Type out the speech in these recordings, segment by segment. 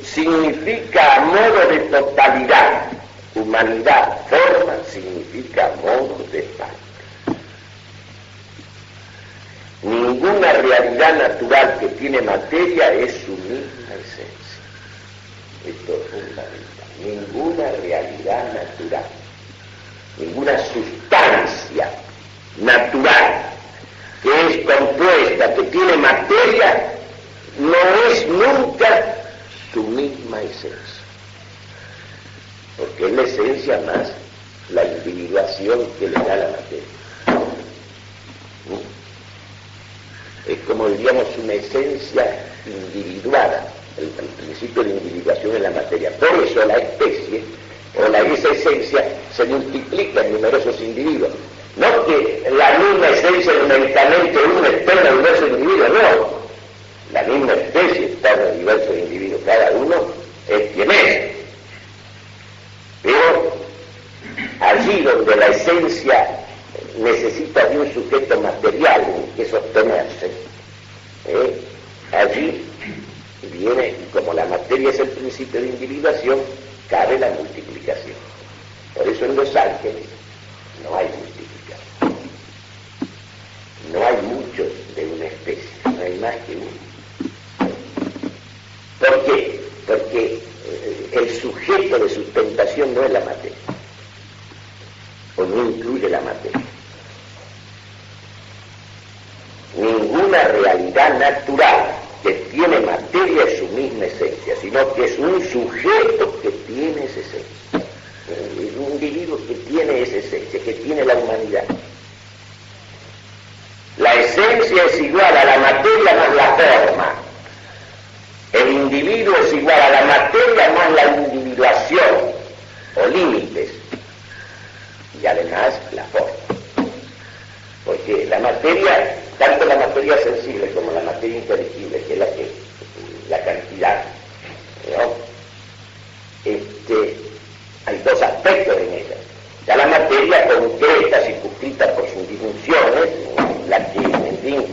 significa a modo de totalidad. Humanidad, forma, significa a modo de parte. Ninguna realidad natural que tiene materia es su misma esencia. Esto es fundamental. Ninguna realidad natural, ninguna sustancia natural que es compuesta, que tiene materia, no es nunca su misma esencia. Porque es la esencia más la individuación que le da la materia. Es como diríamos una esencia individuada, el principio de individuación en la materia. Por eso la especie o esa esencia se multiplica en numerosos individuos. No que la misma esencia numéricamente uno está en diversos individuos, no. La misma especie está en diversos individuos, cada uno es quien es. Pero allí donde la esencia necesita de un sujeto material en que sostenerse, allí viene, como la materia es el principio de individuación, cabe la multiplicación. Por eso en los ángeles no hay multiplicación. No hay muchos de una especie, no hay más que uno. ¿Por qué? Porque el sujeto de sustentación no es la materia, o no incluye la materia. Ninguna realidad natural que tiene materia es su misma esencia, sino que es un sujeto que tiene esa esencia. Es un individuo que tiene esa esencia, que tiene la humanidad. La esencia es igual a la materia más la forma. El individuo es igual a la materia más la individuación o límites. Y además la forma. Porque la materia, tanto la materia sensible como la materia inteligible, que es la cantidad, ¿no? Hay dos aspectos en ella. Ya la materia concreta, circunscrita por sus dimensiones, la que, en fin,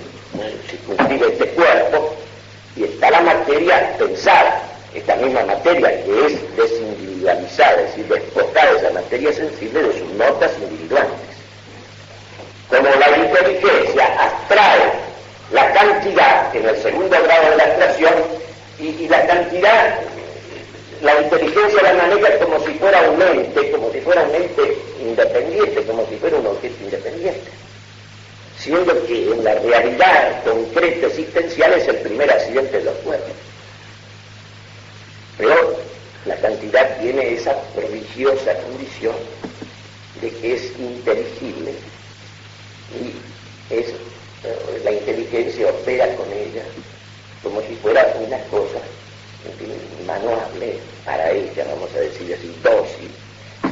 circunscribe este cuerpo, y está la materia pensada, esta misma materia que es desindividualizada, es decir, despojada de esa materia sensible de sus notas individuales. Como la inteligencia abstrae la cantidad en el segundo grado de la abstracción, y la cantidad, la inteligencia la maneja como si fuera un ente independiente, como si fuera un objeto independiente, siendo que en la realidad concreta existencial es el primer accidente de los cuerpos. Pero la cantidad tiene esa prodigiosa condición de que es inteligible y la inteligencia opera con ella como si fuera una cosa, en fin, manuable para ella, vamos a decir así, dócil,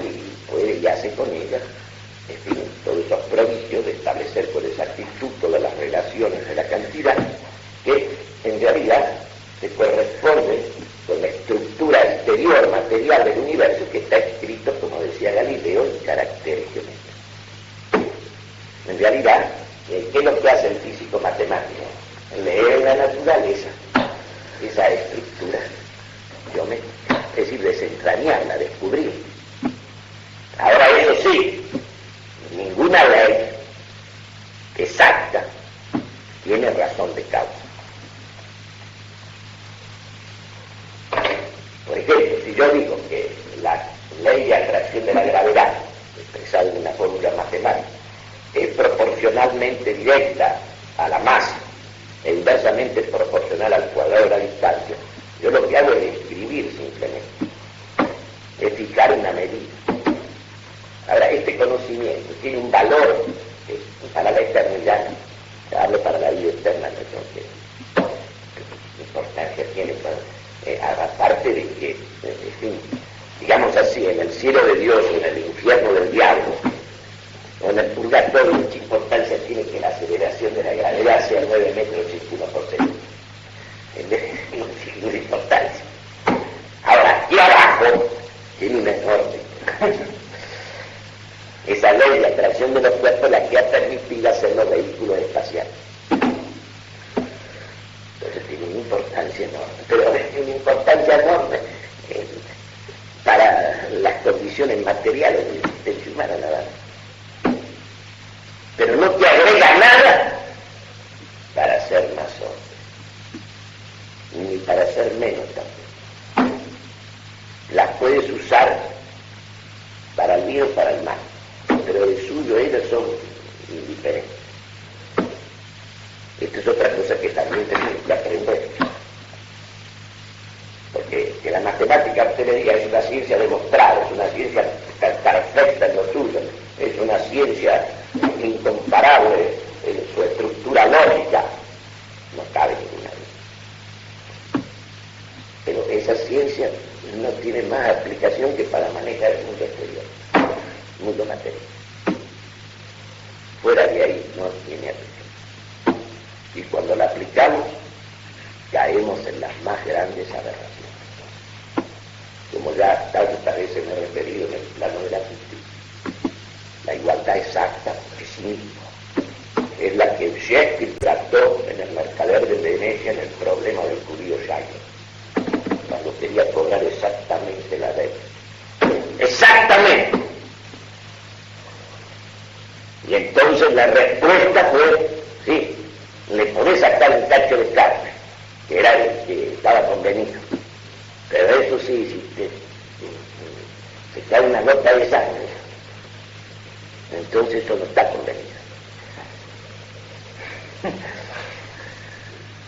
y puede y hace con ella, en fin, todos esos prodigios de establecer con exactitud todas las relaciones de la cantidad, que en realidad se corresponde con la estructura exterior material del universo que está escrito, como decía Galileo, en caracteres geométricos. En realidad, ¿qué es lo que hace el físico matemático? Leer en la naturaleza esa estructura geométrica, es decir, desentrañarla, descubrir. Ahora, eso sí, ninguna ley exacta tiene razón de causa. Por ejemplo, si yo digo que la ley de atracción de la gravedad, expresada en una fórmula matemática, es proporcionalmente directa a la masa e inversamente proporcional al cuadrado de la distancia, yo lo que hago es escribir simplemente, es fijar una medida. Ahora, este conocimiento tiene un valor para la eternidad, hablo para la vida eterna, ¿no? ¿Qué importancia tiene? Aparte de que, en fin, digamos así, en el cielo de Dios o en el infierno del diablo, o en el purgatorio, ¿qué importancia tiene que la aceleración de la gravedad sea 9 metros 81 por segundo? No tiene ninguna importancia. Ahora, aquí abajo tiene una enorme. Esa ley de atracción de los cuerpos la que ha permitido hacer los vehículos espaciales. Entonces tiene una importancia enorme, pero es una importancia enorme para las condiciones materiales de la existencia humana nada más. Pero no te agrega nada para ser más hombre, ni para ser menos también. Las puedes usar para el bien o para el mal, pero de suyo ellos son indiferentes. Esta es otra cosa que también tenemos que aprender. Porque que la matemática, usted le diga, es una ciencia demostrada, es una ciencia perfecta en lo suyo, es una ciencia incomparable en su estructura lógica, no cabe ninguna duda. Pero esa ciencia no tiene más aplicación que para manejar el mundo exterior, el mundo material. Fuera de ahí no tiene aplicación. Y cuando la aplicamos, caemos en las más grandes aberraciones. Como ya tantas veces me he referido en el plano de la justicia. La igualdad exacta es sí mismo. Es la que Shakespeare trató en el Mercader de Venecia en el problema del judío Yair, cuando quería cobrar exactamente la deuda. ¡Exactamente! Y entonces la respuesta fue, sí, le podés sacar un cacho de carne, que era el que estaba convenido. Pero eso sí, si se cae una gota de sangre, entonces eso no está convenido.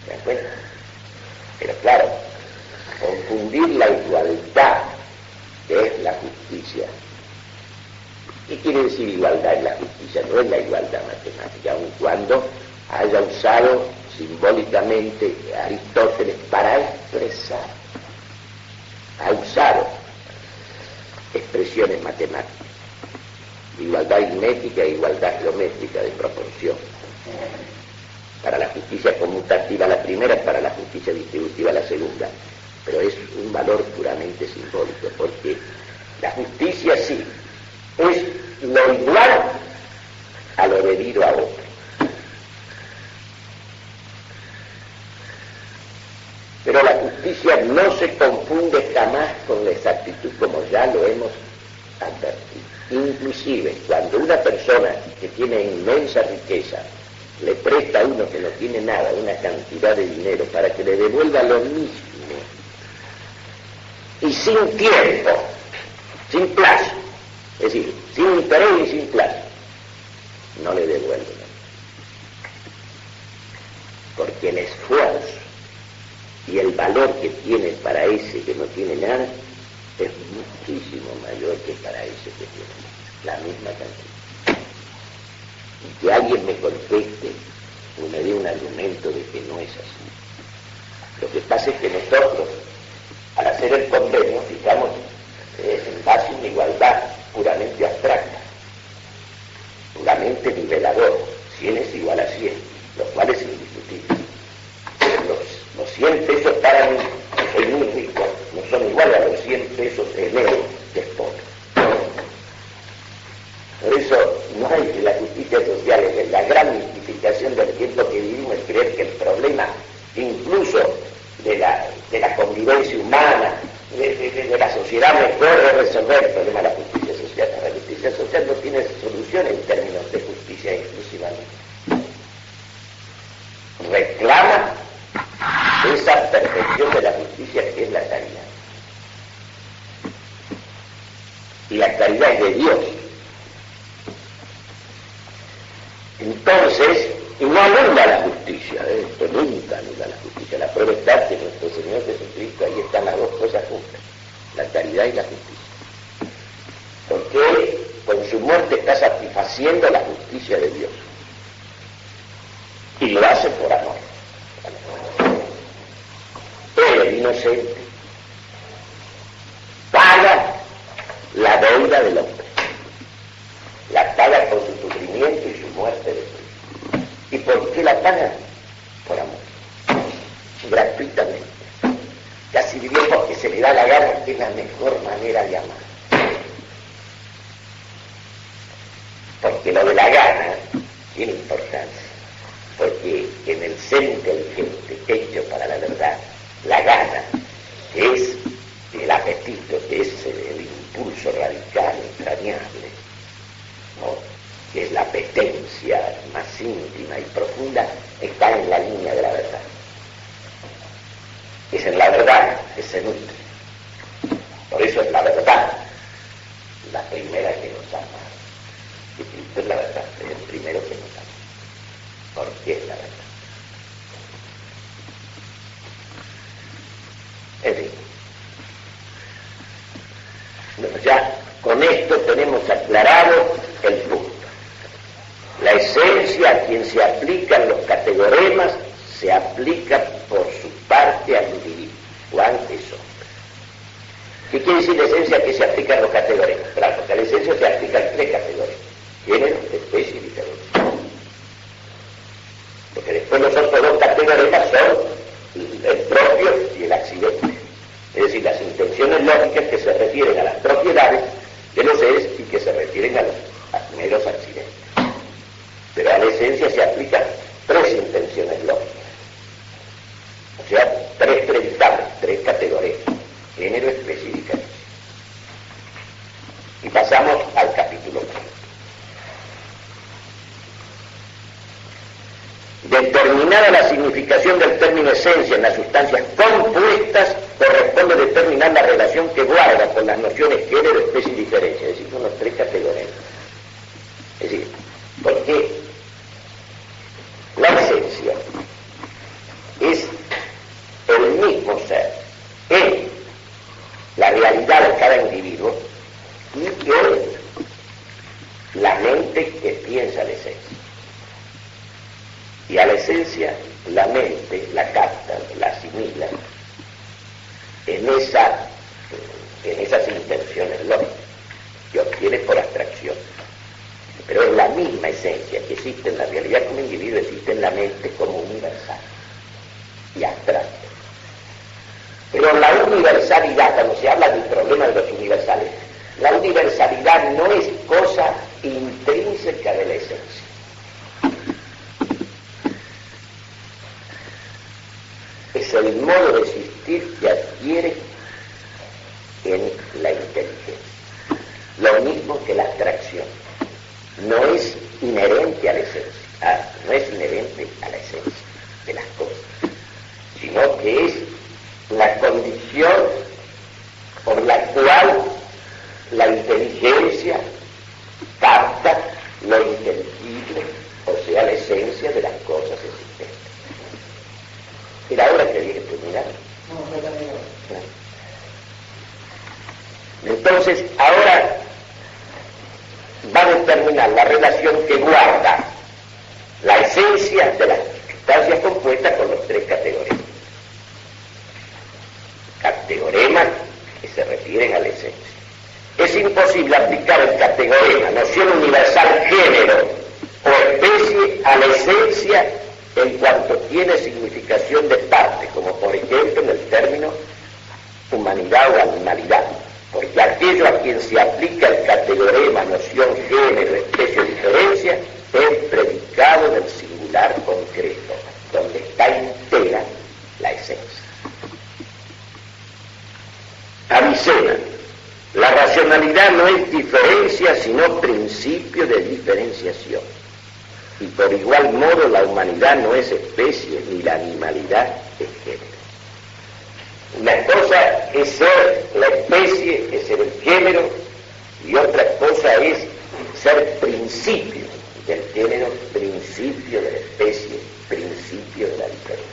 ¿De acuerdo? Pero claro, confundir la igualdad, que es la justicia. ¿Qué quiere decir igualdad en la justicia? No es la igualdad matemática, aun cuando haya usado simbólicamente Aristóteles para expresar, ha usado expresiones matemáticas, igualdad aritmética e igualdad geométrica de proporción. Para la justicia conmutativa la primera, para la justicia distributiva la segunda, pero es un valor puramente simbólico, porque la justicia sí es lo igual a lo debido a otro. Pero la justicia no se confunde jamás con la exactitud, como ya lo hemos advertido. Inclusive, cuando una persona que tiene inmensa riqueza le presta a uno que no tiene nada una cantidad de dinero para que le devuelva lo mismo, y sin tiempo, sin plazo, es decir, sin interés y sin plazo, no le devuelve nada. Porque el esfuerzo y el valor que tiene para ese que no tiene nada es muchísimo mayor que para ese que tiene la misma cantidad. Y que alguien me conteste o me dé un argumento de que no es así. Lo que pasa es que nosotros, al hacer el convenio, fijamos en base a una igualdad puramente abstracta, puramente nivelador. 100 es igual a 100, lo cual es indiscutible. Los 100 pesos para mí, que soy muy rico, no son iguales a los 100 pesos en él, que es pobre. Por eso no hay que la justicia social, es la gran mistificación del tiempo que vivimos, es creer que el problema incluso de la convivencia humana, de la sociedad mejor es resolver el problema de la justicia social. La justicia social no tiene solución en términos de justicia exclusivamente. Reclama esa perfección de la justicia que es la caridad. Y la caridad es de Dios. Entonces, y no anula la justicia, esto nunca anula la justicia. La prueba está que nuestro Señor Jesucristo, ahí están las dos cosas juntas, la caridad y la justicia. Porque Él, con su muerte, está satisfaciendo la justicia de Dios. Y lo hace por amor. Él, el inocente, paga la deuda del hombre. La paga con su sufrimiento y su muerte de Cristo. ¿Y por qué la paga? Por amor. Gratuitamente. Casi diría porque se le da la gana, que es la mejor manera de amar. Porque lo de la gana tiene importancia. Porque en el ser inteligente hecho para la verdad, la gana, que es el apetito, que es el impulso radical, entrañable, ¿no?, que es la apetencia más íntima y profunda, está en la línea de la verdad. Es en la verdad que se nutre. Por eso es la verdad la primera que nos ama. Y Cristo es la verdad, es el primero que nos ama. Porque es la verdad. En fin. Bueno, ya con esto tenemos aclarado el punto. La esencia a quien se aplican los categoremas se aplica por su parte al individuo, Juan es hombre. ¿Qué quiere decir la esencia que se aplican los categoremas? Claro, porque a la esencia se aplican tres categorías: género, especie y diferencia. Porque después los otros dos categoremas son el propio y el accidente. Es decir, las intenciones lógicas que se refieren a las propiedades de los seres y que se refieren a los meros accidentes. Pero a la esencia se aplican tres intenciones lógicas. O sea, tres predicables, tres categorías: género, especie y diferencia. Y pasamos al capítulo 3. Determinada la significación del término esencia en las sustancias compuestas, corresponde determinar la relación que guarda con las nociones género, especie y diferencia, es decir, con las tres categorías. Es decir, porque la esencia es el mismo ser en la realidad de cada individuo y en la mente que piensa la esencia. Y a la esencia la mente la capta, la asimila en esas intenciones lógicas que obtiene por abstracción. Pero es la misma esencia que existe en la realidad como individuo, existe en la mente como universal y abstracto. Pero la universalidad, cuando se habla del problema de los universales, la universalidad no es cosa intrínseca de la esencia. Es el modo de existir que adquiere en la inteligencia. Lo mismo que la abstracción. No es inherente a la esencia, no es inherente a la esencia de las cosas, sino que es la condición por la cual la inteligencia capta lo inteligible, o sea, la esencia de las cosas existentes. ¿Era ahora que había que terminar? Entonces, ahora va a determinar la relación que guarda la esencia de las sustancias compuestas con los tres categoremas. Categoremas que se refieren a la esencia. Es imposible aplicar el categorema, noción universal género o especie, a la esencia en cuanto tiene significación de parte, como por ejemplo en el término humanidad o animalidad. Porque aquello a quien se aplica el categorema, noción, género, especie o diferencia, es predicado del singular concreto, donde está entera la esencia. Avicena: la racionalidad no es diferencia, sino principio de diferenciación. Y por igual modo la humanidad no es especie, ni la animalidad es género. Una cosa es ser la especie, es ser el género, y otra cosa es ser principio del género, principio de la especie, principio de la diferencia.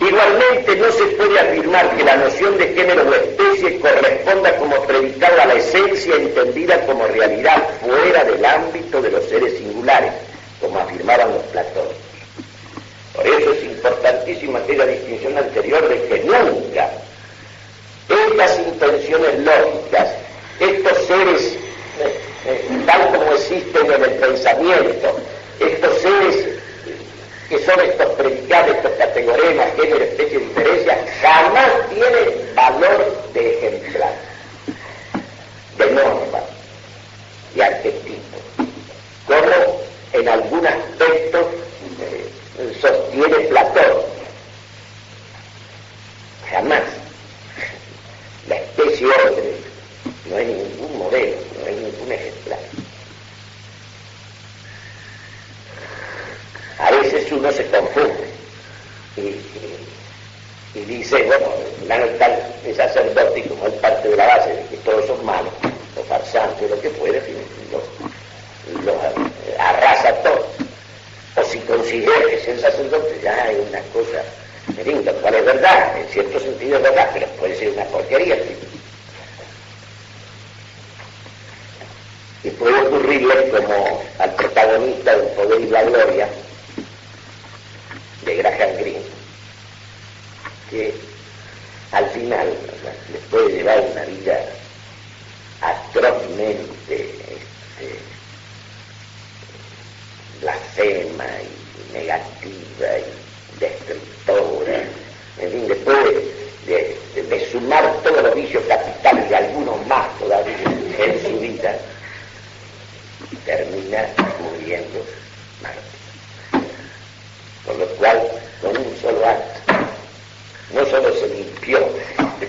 Igualmente no se puede afirmar que la noción de género o especie corresponda como predicado a la esencia entendida como realidad fuera del ámbito de los seres singulares, como afirmaban los platónicos. Por eso es importantísima aquella distinción anterior de que nunca estas intenciones lógicas, estos seres tal como existen en el pensamiento, estos seres que son estos predicados, estos categoremas, género, especie y diferencia, jamás tienen valor de ejemplar, de norma y arquetipo, como en algún aspecto sostiene Platón. y dice, bueno, el sacerdote, y como es parte de la base de que todos son malos, los farsantes, lo que puede, los arrasa a todos. O si considera que ser sacerdote ya es una cosa, en fin, lo cual es verdad, en cierto sentido es verdad, pero puede ser una porquería. Y puede ocurrirle como al protagonista del Poder y la Gloria de Graham Greene, que al final le puede llevar una vida atrozmente blasfema y negativa y destructora, en fin, después de sumar todos los vicios capitales y algunos más todavía en su vida, termina muriendo mártir. Por lo cual, con un solo acto, no solo se limpió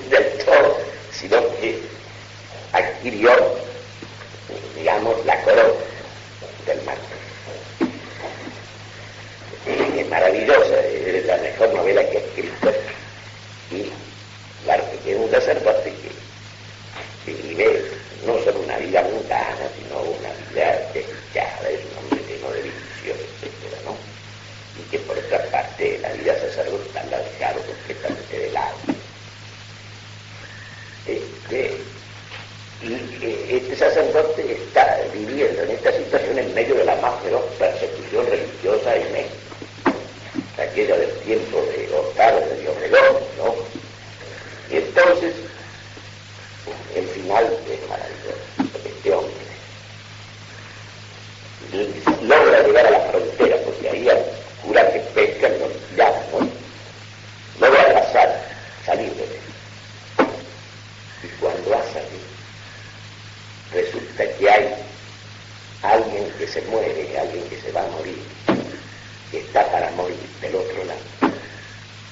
del todo, sino que adquirió, digamos, la corona del mártir. Es maravillosa, es la mejor novela que ha escrito, y claro que es un sacerdote que vive no solo una vida mundana, sino una vida desdichada, es un hombre lleno de vicios, etcétera, ¿no? Y que por otra parte la vida sacerdotal la ha dejado completamente de lado. Este sacerdote está viviendo en esta situación en medio de la más feroz persecución religiosa en México, aquella del tiempo de Hurtado de Obregón, ¿no? Y entonces el final es maravilloso, porque este hombre logra llegar a la frontera, porque ahí al cura que pesca lo llama, ¿no? Logra pasar, salir de él. Y cuando ha salido, resulta que hay alguien que se muere, alguien que se va a morir, que está para morir del otro lado,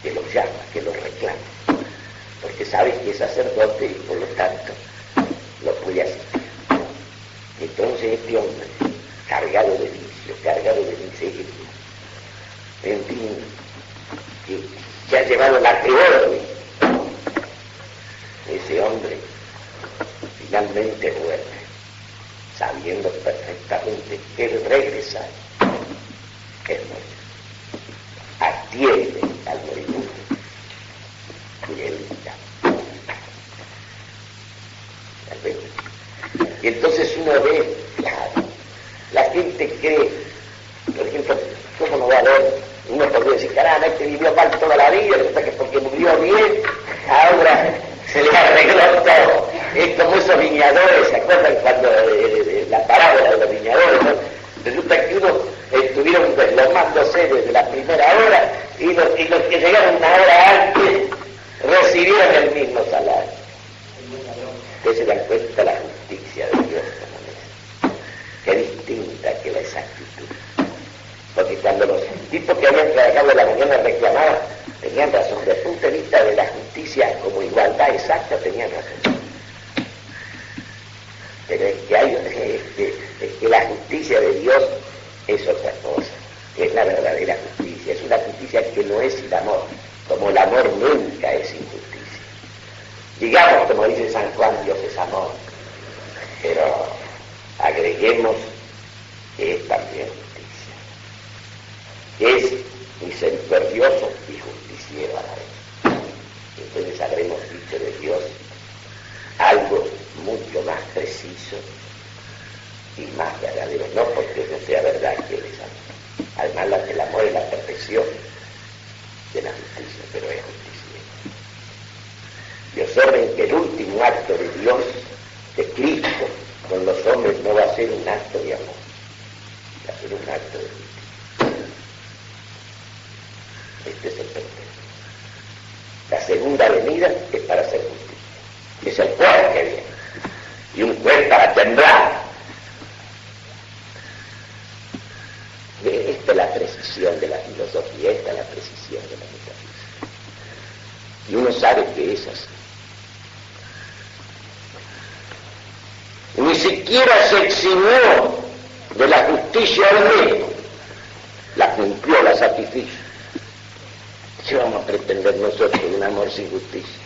que lo llama, que lo reclama, porque sabe que es sacerdote y por lo tanto lo puede asistir. Entonces este hombre, cargado de vicio, cargado de miseria, en fin, que ha llevado la peor vida, ese hombre finalmente vuelve, sabiendo perfectamente que el regresar es muerte. Atiende al moribundo y él llama. Y entonces uno ve, claro, la gente cree, por ejemplo, ¿cómo no va a ver? Uno podría decir, caramba, este vivió mal toda la vida, resulta que porque murió bien, ahora se le arregló todo. Es como esos viñadores, ¿se acuerdan cuando la parábola de los viñadores, ¿no? Resulta que unos estuvieron deslomándose desde la primera hora y los que llegaron una hora antes recibieron el mismo salario. Ustedes se dan cuenta la justicia de Dios como es, que distinta que la exactitud. Porque cuando los tipos que habían trabajado de la mañana reclamaban, tenían razón. Desde el punto de vista de la justicia como igualdad exacta, tenían razón. Pero es que la justicia de Dios es otra cosa, es la verdadera justicia, es una justicia que no es sin amor, como el amor nunca es injusticia. Digamos, como dice San Juan, Dios es amor, pero agreguemos que es también justicia, es misericordioso y justiciero a la vez. Entonces habremos dicho de Dios algo mucho más preciso y más verdadero, no porque no sea verdad que Él es amor. Además, el amor es la perfección de la justicia, pero es justicia. Y observen que el último acto de Dios, de Cristo, con los hombres no va a ser un acto de amor, va a ser un acto de justicia. Este es el perfecto. La segunda venida es para hacer justicia. Es el juez que viene. Y un juez para temblar. Esta es la precisión de la filosofía, esta es la precisión de la metafísica. Y uno sabe que es así. Ni siquiera se eximió de la justicia del mismo. La cumplió, la satisfizo. ¿Qué vamos a pretender nosotros de un amor sin justicia?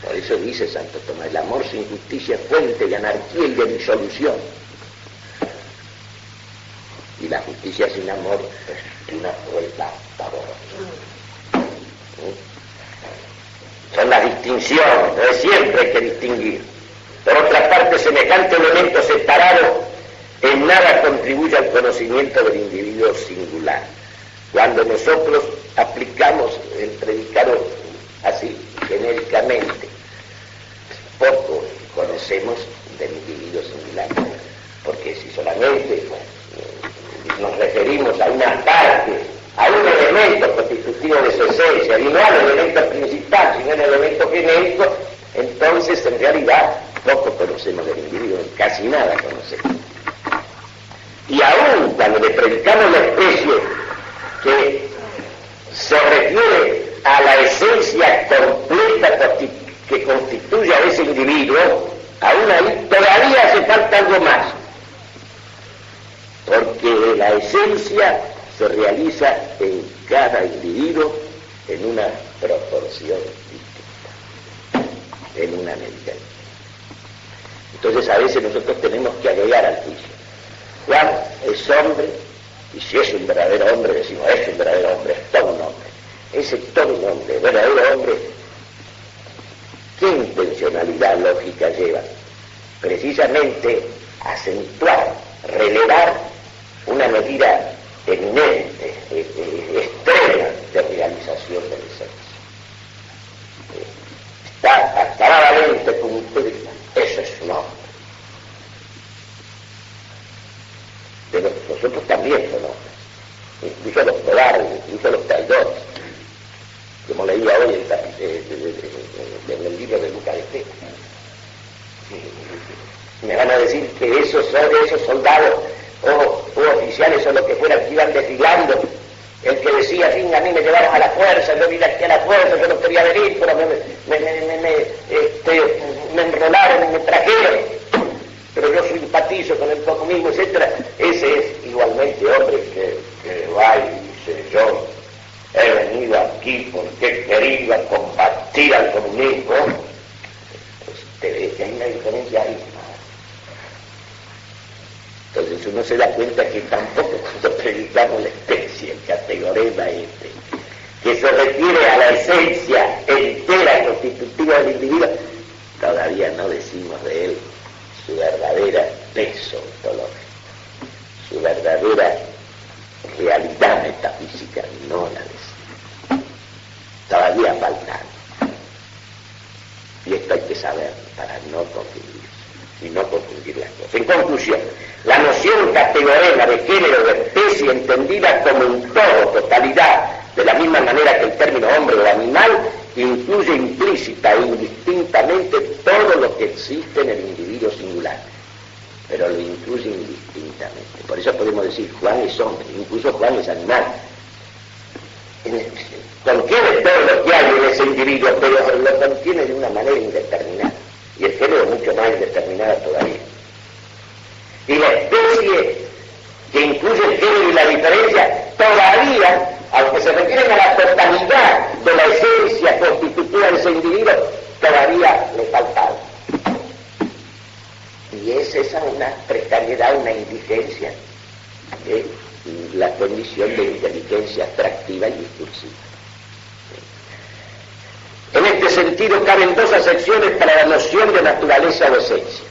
Por eso dice Santo Tomás, el amor sin justicia es fuente de anarquía y de disolución. Y la justicia sin amor es una crueldad pavorosa. Son las distinciones, ¿no? Siempre hay que distinguir. Por otra parte, semejante elemento separado en nada contribuye al conocimiento del individuo singular. Cuando nosotros aplicamos el predicado así, genéricamente, poco conocemos del individuo singular, porque si solamente nos referimos a una parte, a un elemento constitutivo de su esencia, y no al elemento principal, sino al elemento genérico, entonces en realidad poco conocemos del individuo, casi nada conocemos. Y aún cuando le predicamos la especie que se refiere a la esencia completa que constituye a ese individuo, aún ahí todavía hace falta algo más, porque la esencia se realiza en cada individuo en una proporción distinta, en una medida. Entonces a veces nosotros tenemos que agregar al juicio. Juan es hombre, y si es un verdadero hombre, decimos, es un verdadero hombre, es todo un hombre. Ese todo un hombre, verdadero hombre, ¿qué intencionalidad lógica lleva? Precisamente acentuar, relevar una medida eminente, extrema de realización del esencia. Está acabadamente cumplida. Eso es un hombre. Pero nosotros también somos hombres, incluso los cobardes, incluso los traidores, como leía hoy en el libro de Lucas de Fe. Me van a decir que esos soldados o oficiales o lo que fueran que iban desfilando, el que decía, a mí me llevaron a la fuerza, yo vine aquí a la fuerza, yo no quería venir, pero me enrolaron y me trajeron, pero yo simpatizo con el comunismo, etcétera. Ese es igualmente hombre que va y dice, yo he venido aquí porque he querido combatir al comunismo. Usted ve que hay una diferencia ahí. Entonces uno se da cuenta que tampoco cuando predicamos la especie, el categorema que se refiere a la esencia entera constitutiva del individuo, todavía no decimos de él su verdadera peso ontológico, su verdadera realidad metafísica, no la decimos. Todavía falta. Y esto hay que saber para no confundirse y no confundir las cosas. En conclusión, la noción categorema de género, de especie, entendida como un todo, totalidad, de la misma manera que el término hombre o animal, incluye implícita e indistintamente todo lo que existe en el individuo singular, pero lo incluye indistintamente. Por eso podemos decir, Juan es hombre, incluso Juan es animal. Contiene todo lo que hay en ese individuo, pero lo contiene de una manera indeterminada, y el género mucho más indeterminada todavía. Y la especie, que incluye el género y la diferencia, todavía, aunque se refieren a la totalidad de la esencia constitutiva de ese individuo, todavía le falta algo. Y es esa una precariedad, una indigencia de la condición de inteligencia atractiva y discursiva. En este sentido caben dos acepciones para la noción de naturaleza o esencia.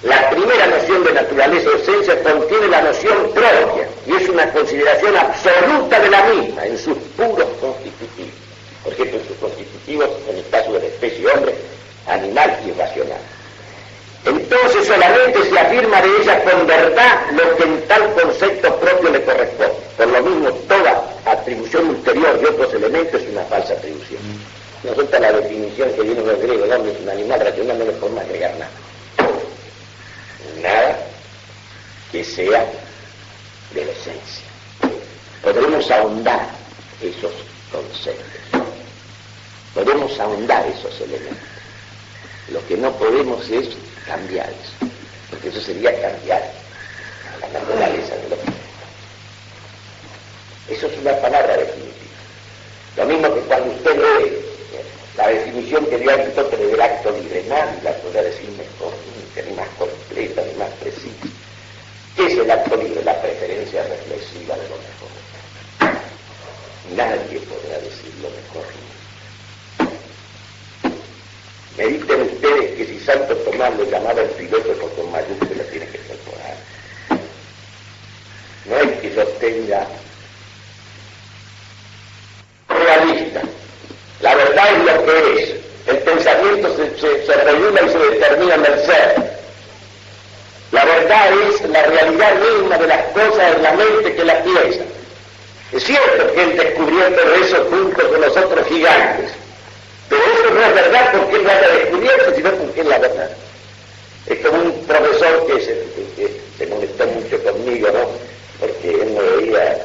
La primera noción de naturaleza o esencia contiene la noción propia y es una consideración absoluta de la misma en sus puros constitutivos. Por ejemplo, en sus constitutivos, en el caso de la especie hombre, animal y racional. Entonces solamente se afirma de ella con verdad lo que en tal concepto propio le corresponde. Por lo mismo, toda atribución ulterior de otros elementos es una falsa atribución. Nosotros la definición que viene del griego, el hombre es un animal racional, no le podemos agregar nada. Nada que sea de la esencia. Podremos ahondar esos conceptos, podemos ahondar esos elementos. Lo que no podemos es cambiar eso, porque eso sería cambiar la naturaleza de lo que es. Eso es una palabra definitiva. Lo mismo que cuando usted lee la definición que dio Aristóteles del acto libre, nadie la podrá decir mejor, ni más completa, ni más precisa. ¿Qué es el acto libre? La preferencia reflexiva de lo mejor. Nadie podrá decirlo mejor. Mediten ustedes que si Santo Tomás lo llamaba el filósofo con mayúsculas, tiene que ser por algo. No es que sostenga realista. La verdad es lo que es. El pensamiento se regula y se determina en el ser. La verdad es la realidad misma de las cosas en la mente que las piensa. Es cierto que él descubrió todo eso junto con los otros gigantes, pero eso no es verdad porque él lo haya descubierto, sino porque es la verdad. Es como un profesor que se molestó mucho conmigo, ¿no? Porque él me veía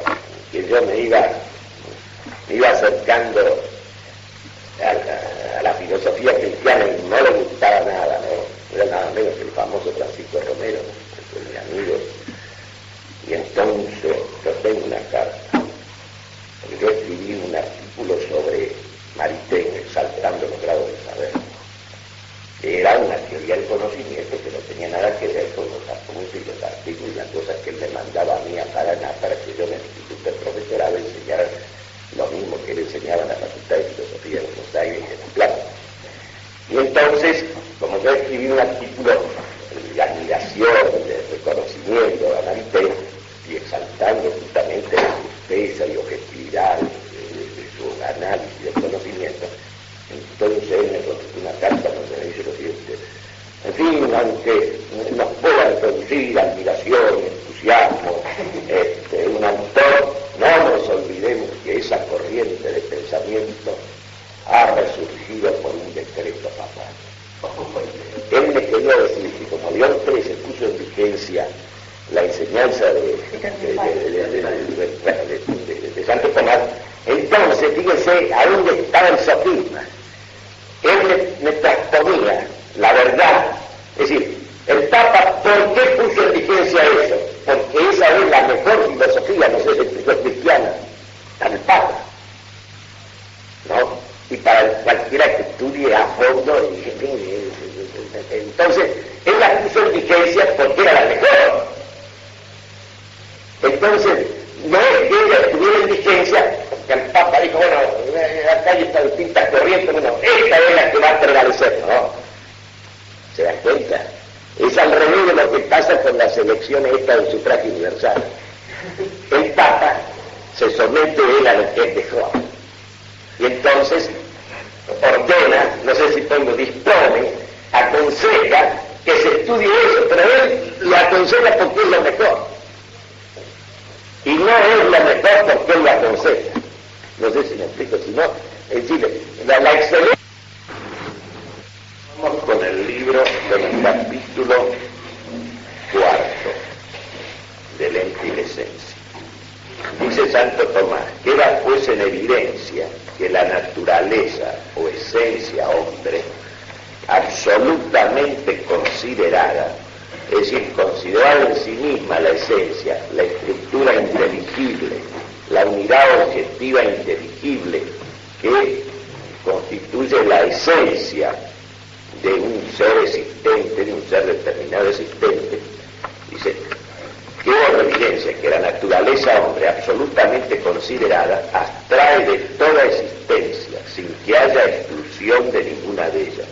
que yo me iba acercando a la filosofía cristiana y no le gustaba nada, ¿no? Era nada menos que el famoso Francisco Romero, que fue mi amigo. Y entonces yo tengo una carta, porque yo escribí un artículo sobre Maritain, exaltando los grados del saber, que era una teoría del conocimiento que no tenía nada que ver con los apuntes y los artículos y las cosas que él me mandaba a mí a Paraná para que yo en el Instituto de Profesorado enseñara lo mismo que él enseñaba en la Facultad de Filosofía de Buenos Aires y en Plata. Y entonces, como yo escribí un artículo de admiración, de reconocimiento a Maritain y exaltando justamente la justeza y objetividad de su análisis del conocimiento, entonces él me contestó una carta donde me dice lo siguiente: en fin, aunque nos puedan producir admiración, entusiasmo, un autor, no nos olvidemos que esa corriente de pensamiento ha resurgido por un decreto papal. Él me quería decir que como León III se puso en vigencia la enseñanza de Santo Tomás, entonces fíjense a dónde estaba el sofisma. Él me transponía la verdad, es decir, el Papa, ¿por qué puso en vigencia eso? Porque esa es la mejor filosofía, no sé si explicó cristiana, al Papa, ¿no? Y para cualquiera que estudie a fondo, entonces, él la puso en vigencia porque era la mejor. Entonces, no es que ella estuviera en vigencia, porque el Papa dijo, bueno, acá hay estas distintas corrientes, bueno, esta es la que va a prevalecer, ¿no? ¿Se dan cuenta? Es al revés de lo que pasa con las elecciones estas del sufragio universal. El Papa se somete él a lo que él dejó. Y entonces ordena, no sé si pongo dispone, aconseja que se estudie eso, pero él lo aconseja porque es lo mejor. Y no es lo mejor porque él lo aconseja. No sé si me explico, si no, es decir, la excelencia. Vamos con el libro del capítulo 4 del Ente y la Esencia. Dice Santo Tomás: queda pues en evidencia que la naturaleza o esencia hombre, absolutamente considerada, es decir, considerada en sí misma la esencia, la estructura inteligible, la unidad objetiva inteligible que constituye la esencia de un ser existente, de un ser determinado existente, dice, queda en evidencia que la naturaleza hombre absolutamente considerada abstrae de toda existencia sin que haya exclusión de ninguna de ellas.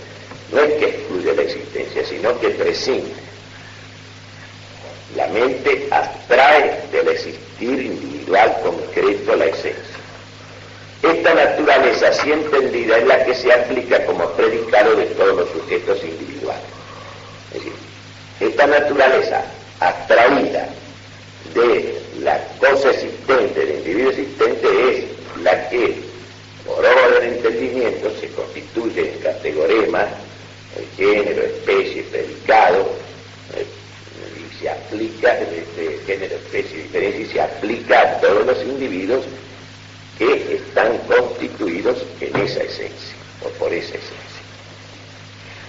No es que excluya la existencia, sino que prescinde. La mente abstrae del existir individual concreto la esencia. Esta naturaleza así entendida es la que se aplica como predicado de todos los sujetos individuales. Es decir, esta naturaleza abstraída de la cosa existente, del individuo existente, es la que, por obra del entendimiento, se constituye en categorema, el género, especie, predicado, y se aplica, de género, especie y diferencia, y se aplica a todos los individuos que están constituidos en esa esencia, o por esa esencia.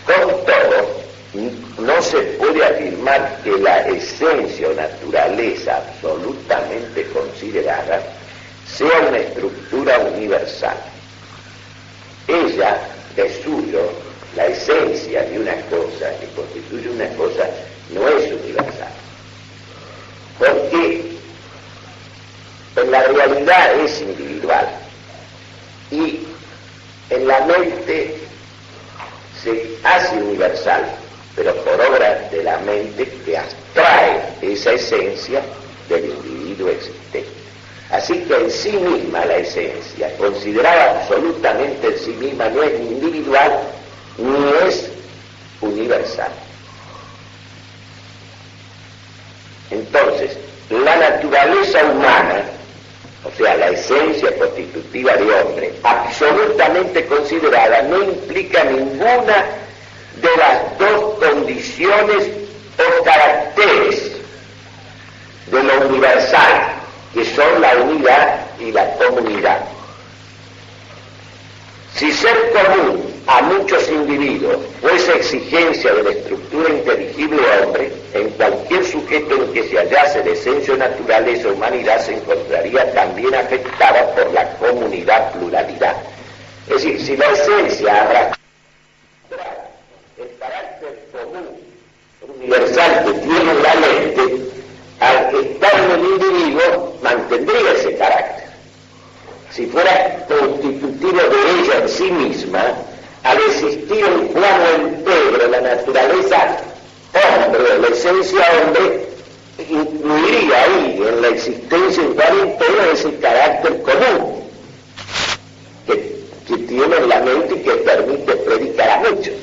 Con todo, no se puede afirmar que la esencia o naturaleza absolutamente considerada sea una estructura universal. Ella, de suyo, la esencia de una cosa que constituye una cosa, no es universal. Porque en la realidad es individual y en la mente se hace universal, pero por obra de la mente que abstrae esa esencia del individuo existente. Así que en sí misma la esencia, considerada absolutamente en sí misma, no es ni individual ni es universal. Entonces, la naturaleza humana, o sea, la esencia constitutiva de hombre, absolutamente considerada, no implica ninguna de las dos condiciones o caracteres de lo universal, que son la unidad y la comunidad. Si ser común a muchos individuos fuese exigencia de la estructura inteligible hombre, en cualquier sujeto en que se hallase la esencia o naturaleza o humanidad se encontraría también afectada por la comunidad pluralidad. Es decir, si la esencia arrastra el carácter común, universal que tiene la mente, al estar en el individuo mantendría ese carácter. Si fuera constitutivo de ella en sí misma, al existir un plano entero, la naturaleza hombre, la esencia hombre, incluiría ahí en la existencia en plano entero ese carácter común que tiene en la mente y que permite predicar a muchos.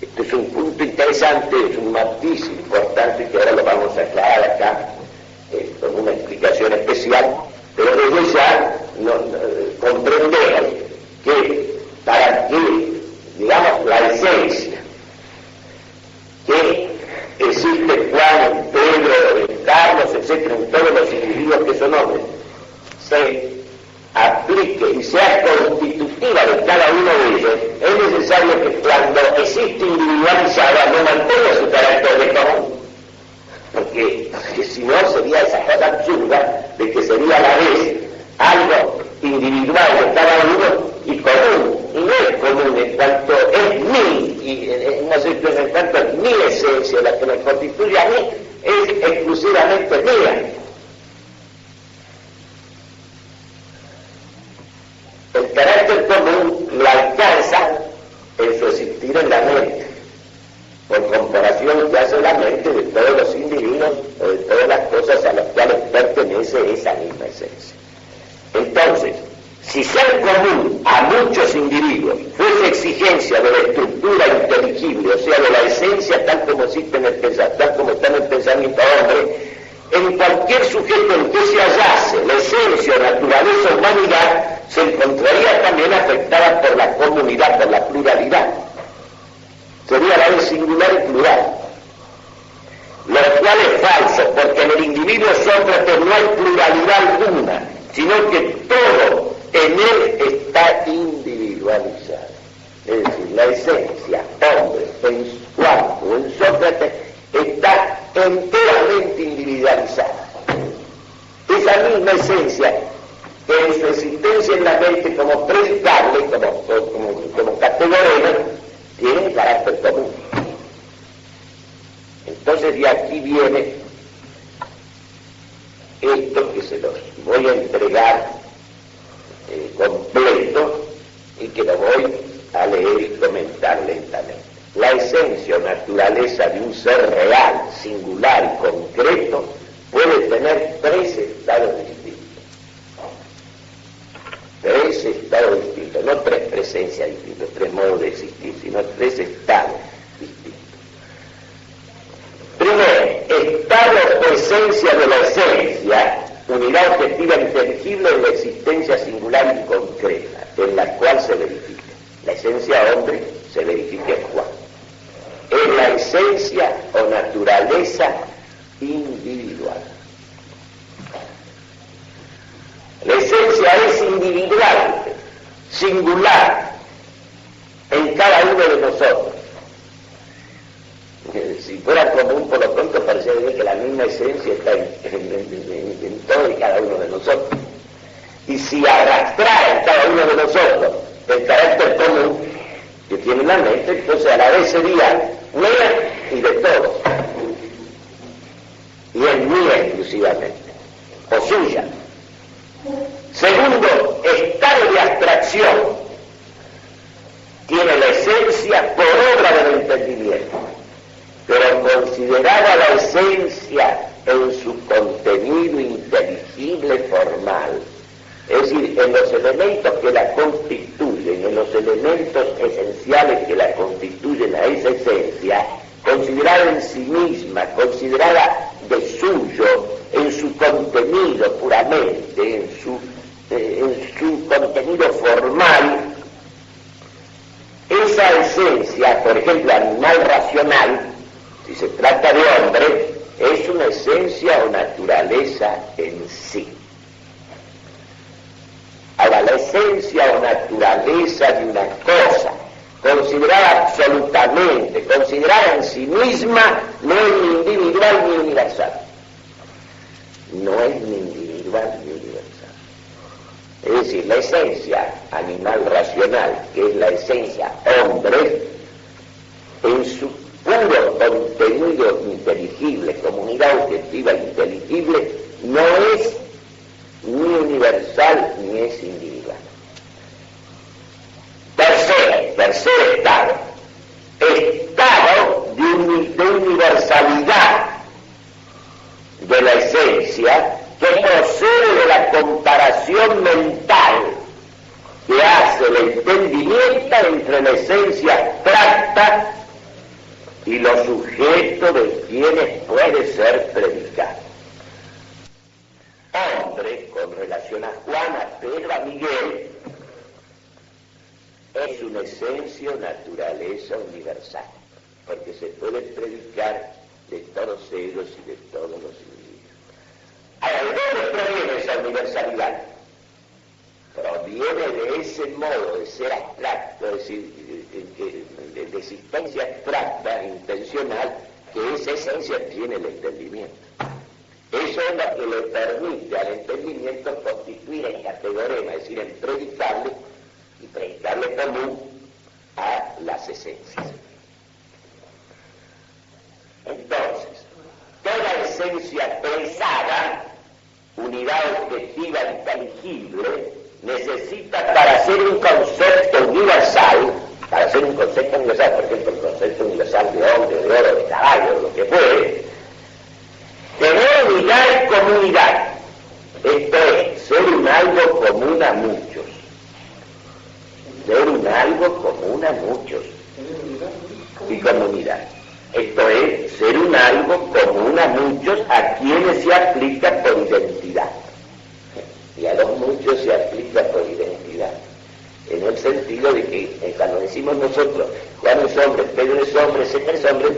Esto es un punto interesante, es un matiz importante que ahora lo vamos a aclarar acá con una explicación especial, pero desde ya comprendemos que para que, digamos, la esencia que existe en Juan, en Pedro, en Carlos, etcétera, en todos los individuos que son hombres, se aplique y sea constitutiva de cada uno de ellos, es necesario que cuando existe individualizada no mantenga su carácter de común, porque si no sería esa cosa absurda de que sería a la vez algo individual de cada uno y común, y no es común en cuanto es mi, y en cuanto es mi esencia la que me constituye a mí, es exclusivamente mía. El carácter común lo alcanza en su existir en la mente, por comparación que hace la mente de todos los individuos o de todas las cosas a las cuales pertenece esa misma esencia. Entonces, si ser común a muchos individuos fuese exigencia de la estructura inteligible, o sea, de la esencia tal como existe en el pensamiento, tal como está en el pensamiento hombre, en cualquier sujeto en que se hallase la esencia, naturaleza, humanidad, se encontraría también afectada por la comunidad, por la pluralidad. Sería la vez singular y plural. Lo cual es falso, porque en el individuo Sócrates no hay pluralidad alguna, sino que todo en él está individualizado. Es decir, la esencia, hombre, en Juan o en Sócrates, está enteramente individualizada. Esa misma esencia, que en su existencia en la mente como predicable, como categoría, tiene un carácter común. Entonces de aquí viene esto que se los voy a entregar completo y que lo voy a leer y comentar lentamente. La esencia o naturaleza de un ser real, singular y concreto puede tener tres estados distintos. Tres estados distintos, no tres presencias distintas, tres modos de existir, sino tres estados distintos. Primero, estado o esencia de la esencia, unidad objetiva inteligible en la existencia singular y concreta, en la cual se verifica. La esencia hombre se verifica en Juan. Es la esencia o naturaleza individual. La esencia es individual, singular, en cada uno de nosotros. Si fuera común, por lo pronto parecería que la misma esencia está en todo y cada uno de nosotros. Y si arrastrara en cada uno de nosotros el carácter común que tiene la mente, entonces a la vez sería mía y de todos. Y es mía exclusivamente, o suya. Segundo, estado de abstracción tiene la esencia por obra del entendimiento, pero considerada la esencia en su contenido inteligible formal, es decir, en los elementos que la constituyen, en los elementos esenciales que la constituyen a esa esencia, considerada en sí misma, considerada de suyo, en su contenido puramente, en su contenido formal, esa esencia, por ejemplo, animal racional, si se trata de hombre, es una esencia o naturaleza en sí. Ahora, la esencia o naturaleza de una cosa, considerada absolutamente, considerada en sí misma, no es ni individual ni universal. No es ni individual ni universal. Es decir, la esencia animal racional, que es la esencia hombre, en su puro contenido inteligible, comunidad objetiva inteligible, no es ni universal ni es individual. Tercer estado de universalidad de la esencia, que procede de la comparación mental que hace el entendimiento entre la esencia abstracta y los sujetos de quienes puede ser predicado. Hombre, con relación a Juan, a Pedro, a Miguel, es una esencia o naturaleza universal, porque se puede predicar de todos ellos y de todos los individuos. ¿A dónde proviene esa universalidad? Proviene de ese modo de ser abstracto, es decir, de existencia abstracta, intencional, que esa esencia tiene el entendimiento. Eso es lo que le permite al entendimiento constituir en categorema, es decir, en predicable y predicable común a las esencias. Entonces, toda esencia expresada, unidad objetiva inteligible, necesita para ser un concepto universal, por ejemplo, el concepto universal de hombre, de oro, de caballo, lo que fuere, tener unidad y comunidad. Esto es, ser un algo común a muchos. Ser un algo común a muchos. Y comunidad. Esto es, ser un algo común a muchos a quienes se aplica por identidad. Y a los muchos se aplica por identidad. En el sentido de que cuando decimos nosotros, Juan es hombre, Pedro es hombre, etcétera es hombre,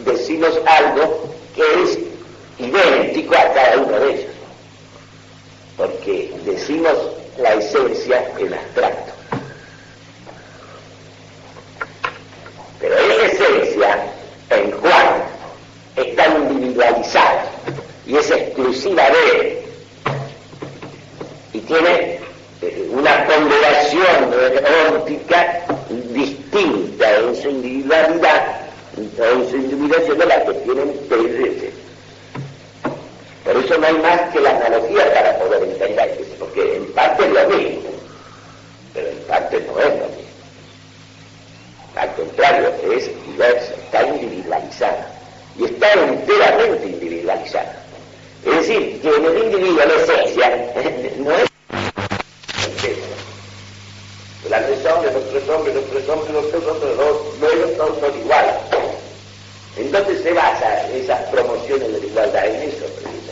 decimos algo que es idéntico a cada uno de ellos, porque decimos la esencia en abstracto. Pero esa esencia en Juan está individualizada y es exclusiva de él y tiene una ponderación óptica distinta en su individualidad o en su individuación de la que tienen Pedro. Por eso no hay más que la analogía para poder entender eso, porque en parte es lo mismo, pero en parte no es lo mismo. Al contrario, es diversa, está individualizada, y está enteramente individualizada. Es decir, que en el individuo la esencia no es las tres hombres, los tres hombres, los tres hombres, los tres hombres, los todos son iguales. ¿En dónde se basan esas promociones de la igualdad? En eso, precisamente.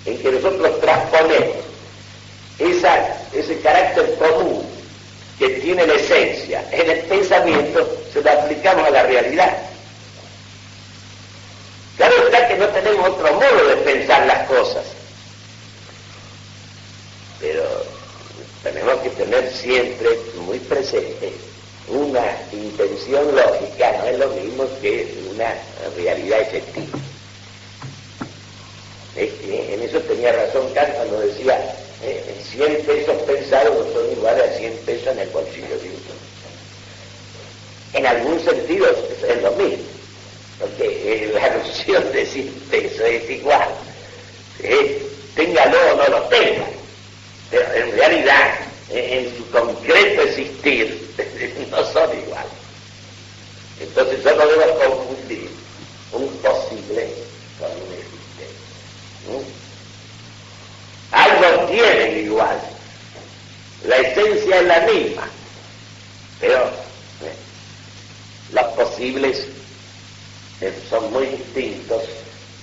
En que nosotros transponemos ese carácter común que tiene la esencia en el pensamiento, se lo aplicamos a la realidad. Claro está que no tenemos otro modo de pensar las cosas, pero tenemos que tener siempre muy presente una intención lógica no es lo mismo que una realidad efectiva. En eso tenía razón Kant cuando decía 100 pesos pensados no son iguales a 100 pesos en el bolsillo de uno. En algún sentido es lo mismo, porque la noción de 100 pesos es igual, téngalo o no lo tenga, pero en realidad en su concreto existir no son iguales. Entonces yo no debo confundir un posible con un existente. Algo tienen igual, la esencia es la misma, pero los posibles son muy distintos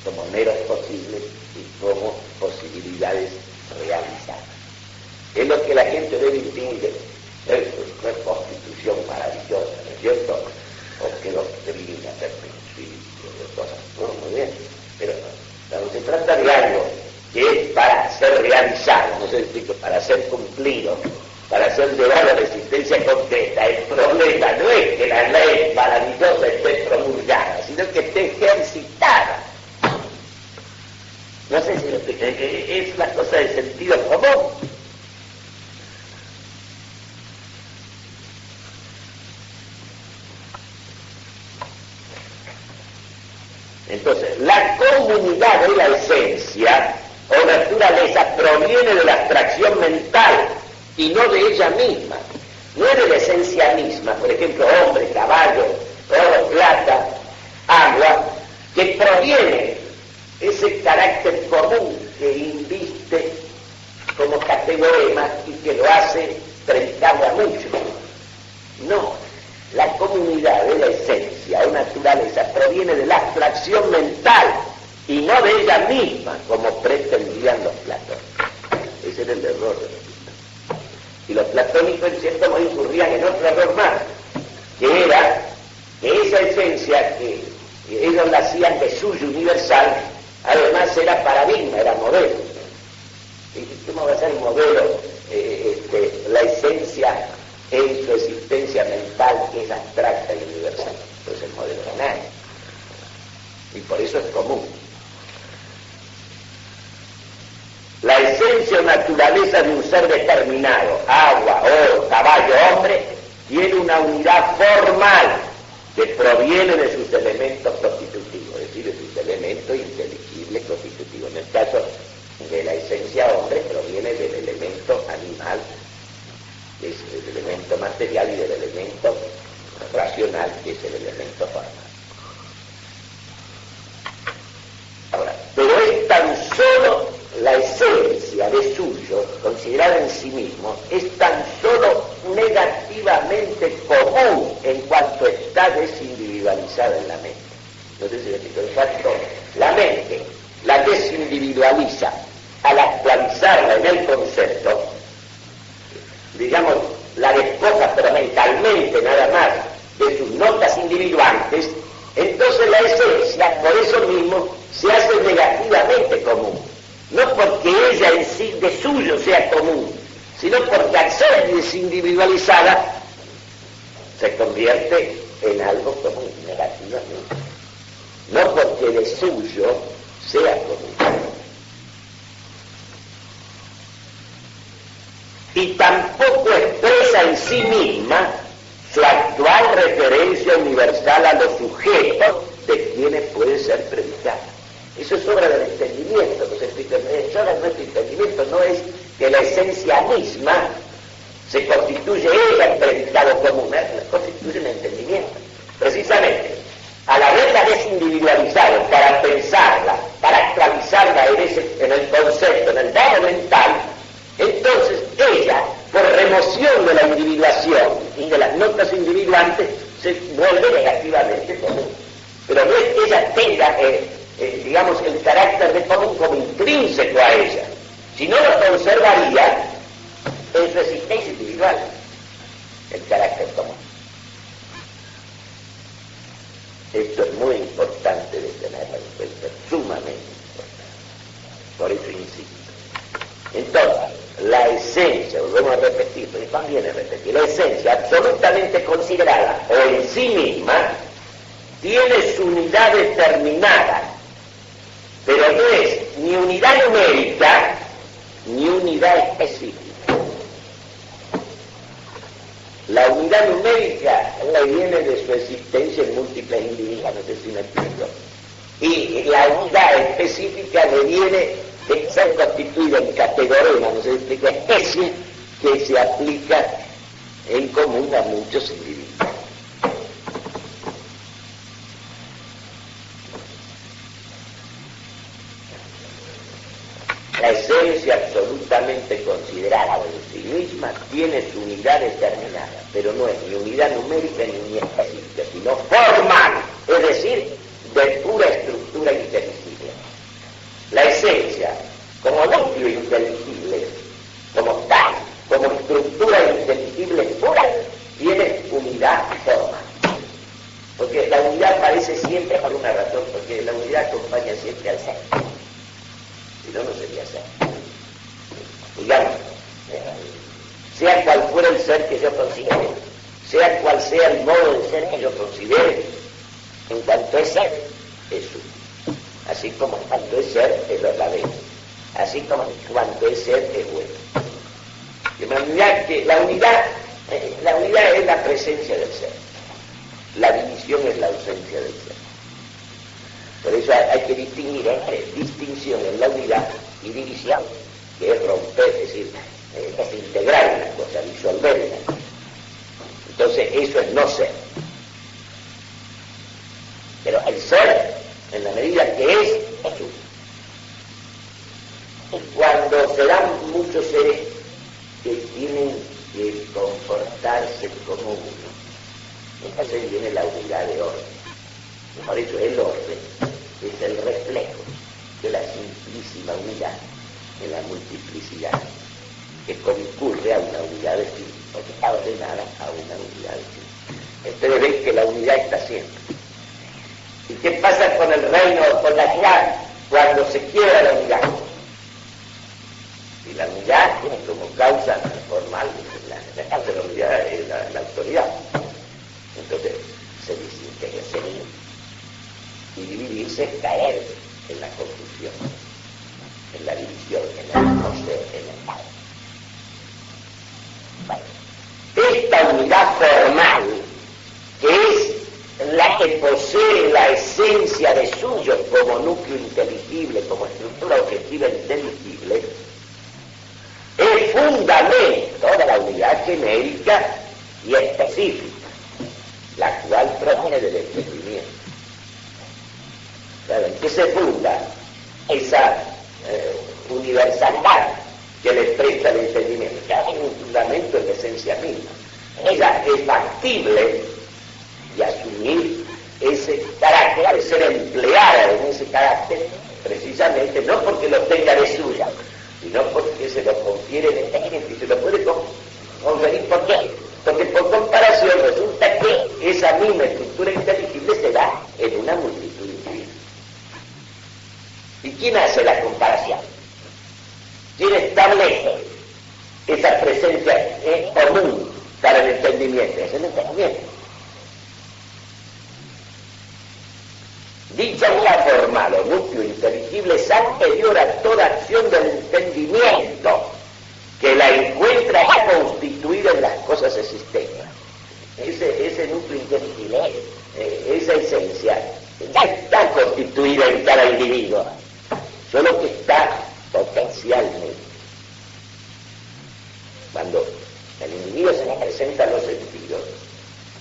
como meros posibles y como posibilidades realizadas. Es lo que la gente debe distinguir. Es una constitución maravillosa, ¿no es cierto? O que doctrina, principios, de cosas, no, muy bien, pero cuando se trata de algo que es para ser realizado, no sé si explico, para ser cumplido, para ser llevado a la existencia concreta, el problema no es que la ley maravillosa esté promulgada, sino que esté ejercitada. No sé si lo explico, es una cosa de sentido común. Entonces, la comunidad de la esencia o naturaleza proviene de la abstracción mental y no de ella misma. No es de la esencia misma, por ejemplo, hombre, caballo, oro, plata, agua, que proviene ese carácter común que inviste como categoría y que lo hace predicable a muchos. No, la comunidad de la esencia o naturaleza proviene de la abstracción mental y no de ella misma, como pretendían los platónicos. Ese era el error de los platónicos. Y los platónicos, en cierto modo, incurrían en otro error más, que era que esa esencia que ellos la hacían de suyo universal, además era paradigma, era modelo. ¿Y cómo va a ser modelo la esencia en su existencia mental, que es abstracta y universal? Pues el modelo de nadie. Y por eso es común. La esencia o naturaleza de un ser determinado, agua, oro, caballo, hombre, tiene una unidad formal que proviene de sus elementos constitutivos, es decir, de sus elementos inteligibles constitutivos. En el caso de la esencia hombre, proviene del elemento animal, que es el elemento material, y del elemento racional, que es el elemento formal. Ahora, pero es tan solo la esencia de suyo, considerada en sí mismo, es tan solo negativamente común en cuanto está desindividualizada en la mente. No sé si me explico. En cuanto la mente la desindividualiza al actualizarla en el concepto, digamos, la despoja pero mentalmente nada más de sus notas individuantes, entonces la esencia, por eso mismo, se hace negativamente común. No porque ella en sí de suyo sea común, sino porque al ser desindividualizada se convierte en algo común, negativamente. No porque de suyo sea común. Y tampoco expresa en sí misma su actual referencia universal a los sujetos de quienes puede ser predicada. Eso es obra del entendimiento. Obra de nuestro entendimiento no es que la esencia misma se constituye ella en predicado común, constituye el entendimiento. Precisamente, al haberla desindividualizado para pensarla, para actualizarla en el concepto, en el dado mental, entonces ella, por remoción de la individuación y de las notas individuantes, se vuelve negativamente común. Pero no es que ella tenga, digamos, el carácter de común como intrínseco a ella, sino lo conservaría en su existencia individual, el carácter común. Esto es muy importante de tenerlo en cuenta, sumamente importante. Por eso insisto. Entonces, la esencia, volvemos a repetir, porque conviene repetir, la esencia absolutamente considerada o en sí misma tiene su unidad determinada, pero no es ni unidad numérica ni unidad específica. La unidad numérica le viene de su existencia en múltiples individuos, no sé si me explico. Y la unidad específica le viene de ser constituida en categoría, no sé si me explico, especie que se aplica en común a muchos individuos. La esencia absolutamente considerada en sí misma tiene su unidad determinada, pero no es ni unidad numérica ni unidad específica, sino formal, es decir, de pura estructura inteligible. La esencia, como núcleo inteligible, como tal, como estructura inteligible pura, tiene unidad formal. Porque la unidad aparece siempre por una razón, porque la unidad acompaña siempre al ser. Si no, no sería ser. Digamos, sea cual fuera el ser que yo considere, sea cual sea el modo de ser que yo considere, en cuanto es ser, es uno. Así como en cuanto es ser, es verdadero. Así como en cuanto es ser, es bueno. De manera que la unidad es la presencia del ser. La división es la ausencia del ser. Por eso hay que distinguir entre distinción en la unidad y división, que es romper, es decir, desintegrar una cosa, disolverla. Entonces eso es no ser. Pero el ser, en la medida que es uno. Y cuando se dan muchos seres que tienen que comportarse como uno, entonces viene la unidad de orden. Por eso el orden es el reflejo de la simplísima unidad en la multiplicidad, que concurre a una unidad de fin, porque está ordenada a una unidad de fin. Ustedes ven que la unidad está siempre. ¿Y qué pasa con el reino, con la ciudad, cuando se quiebra la unidad? Y la unidad tiene como causa formal, la causa de la unidad es la autoridad. Entonces se desintegra, se divide. Y dividirse es caer en la confusión, en la división, en el no ser, en el mal. Bueno, esta unidad formal, que es la que posee la esencia de suyo como núcleo inteligible, como estructura objetiva inteligible, es fundamento de la unidad genérica y específica, la cual proviene del entendimiento. ¿En qué se funda esa universalidad que le presta el entendimiento? Que hay un fundamento en la esencia misma. Ella es factible de asumir ese carácter, de ser empleada en ese carácter, precisamente no porque lo tenga de suya, sino porque se lo confiere de técnica y se lo puede conferir. ¿Por qué? Porque por comparación resulta que esa misma estructura inteligible se da en una multitud individual. ¿Y quién hace la comparación? ¿Quién establece esa presencia común para el entendimiento? Es el entendimiento. Dicha unidad formal o núcleo inteligible es anterior a toda acción del entendimiento, que la encuentra ya constituida en las cosas existentes. Ese núcleo inteligible, esa esencia, ya está constituida en cada individuo, solo que está potencialmente. Cuando el individuo se le presentan los sentidos,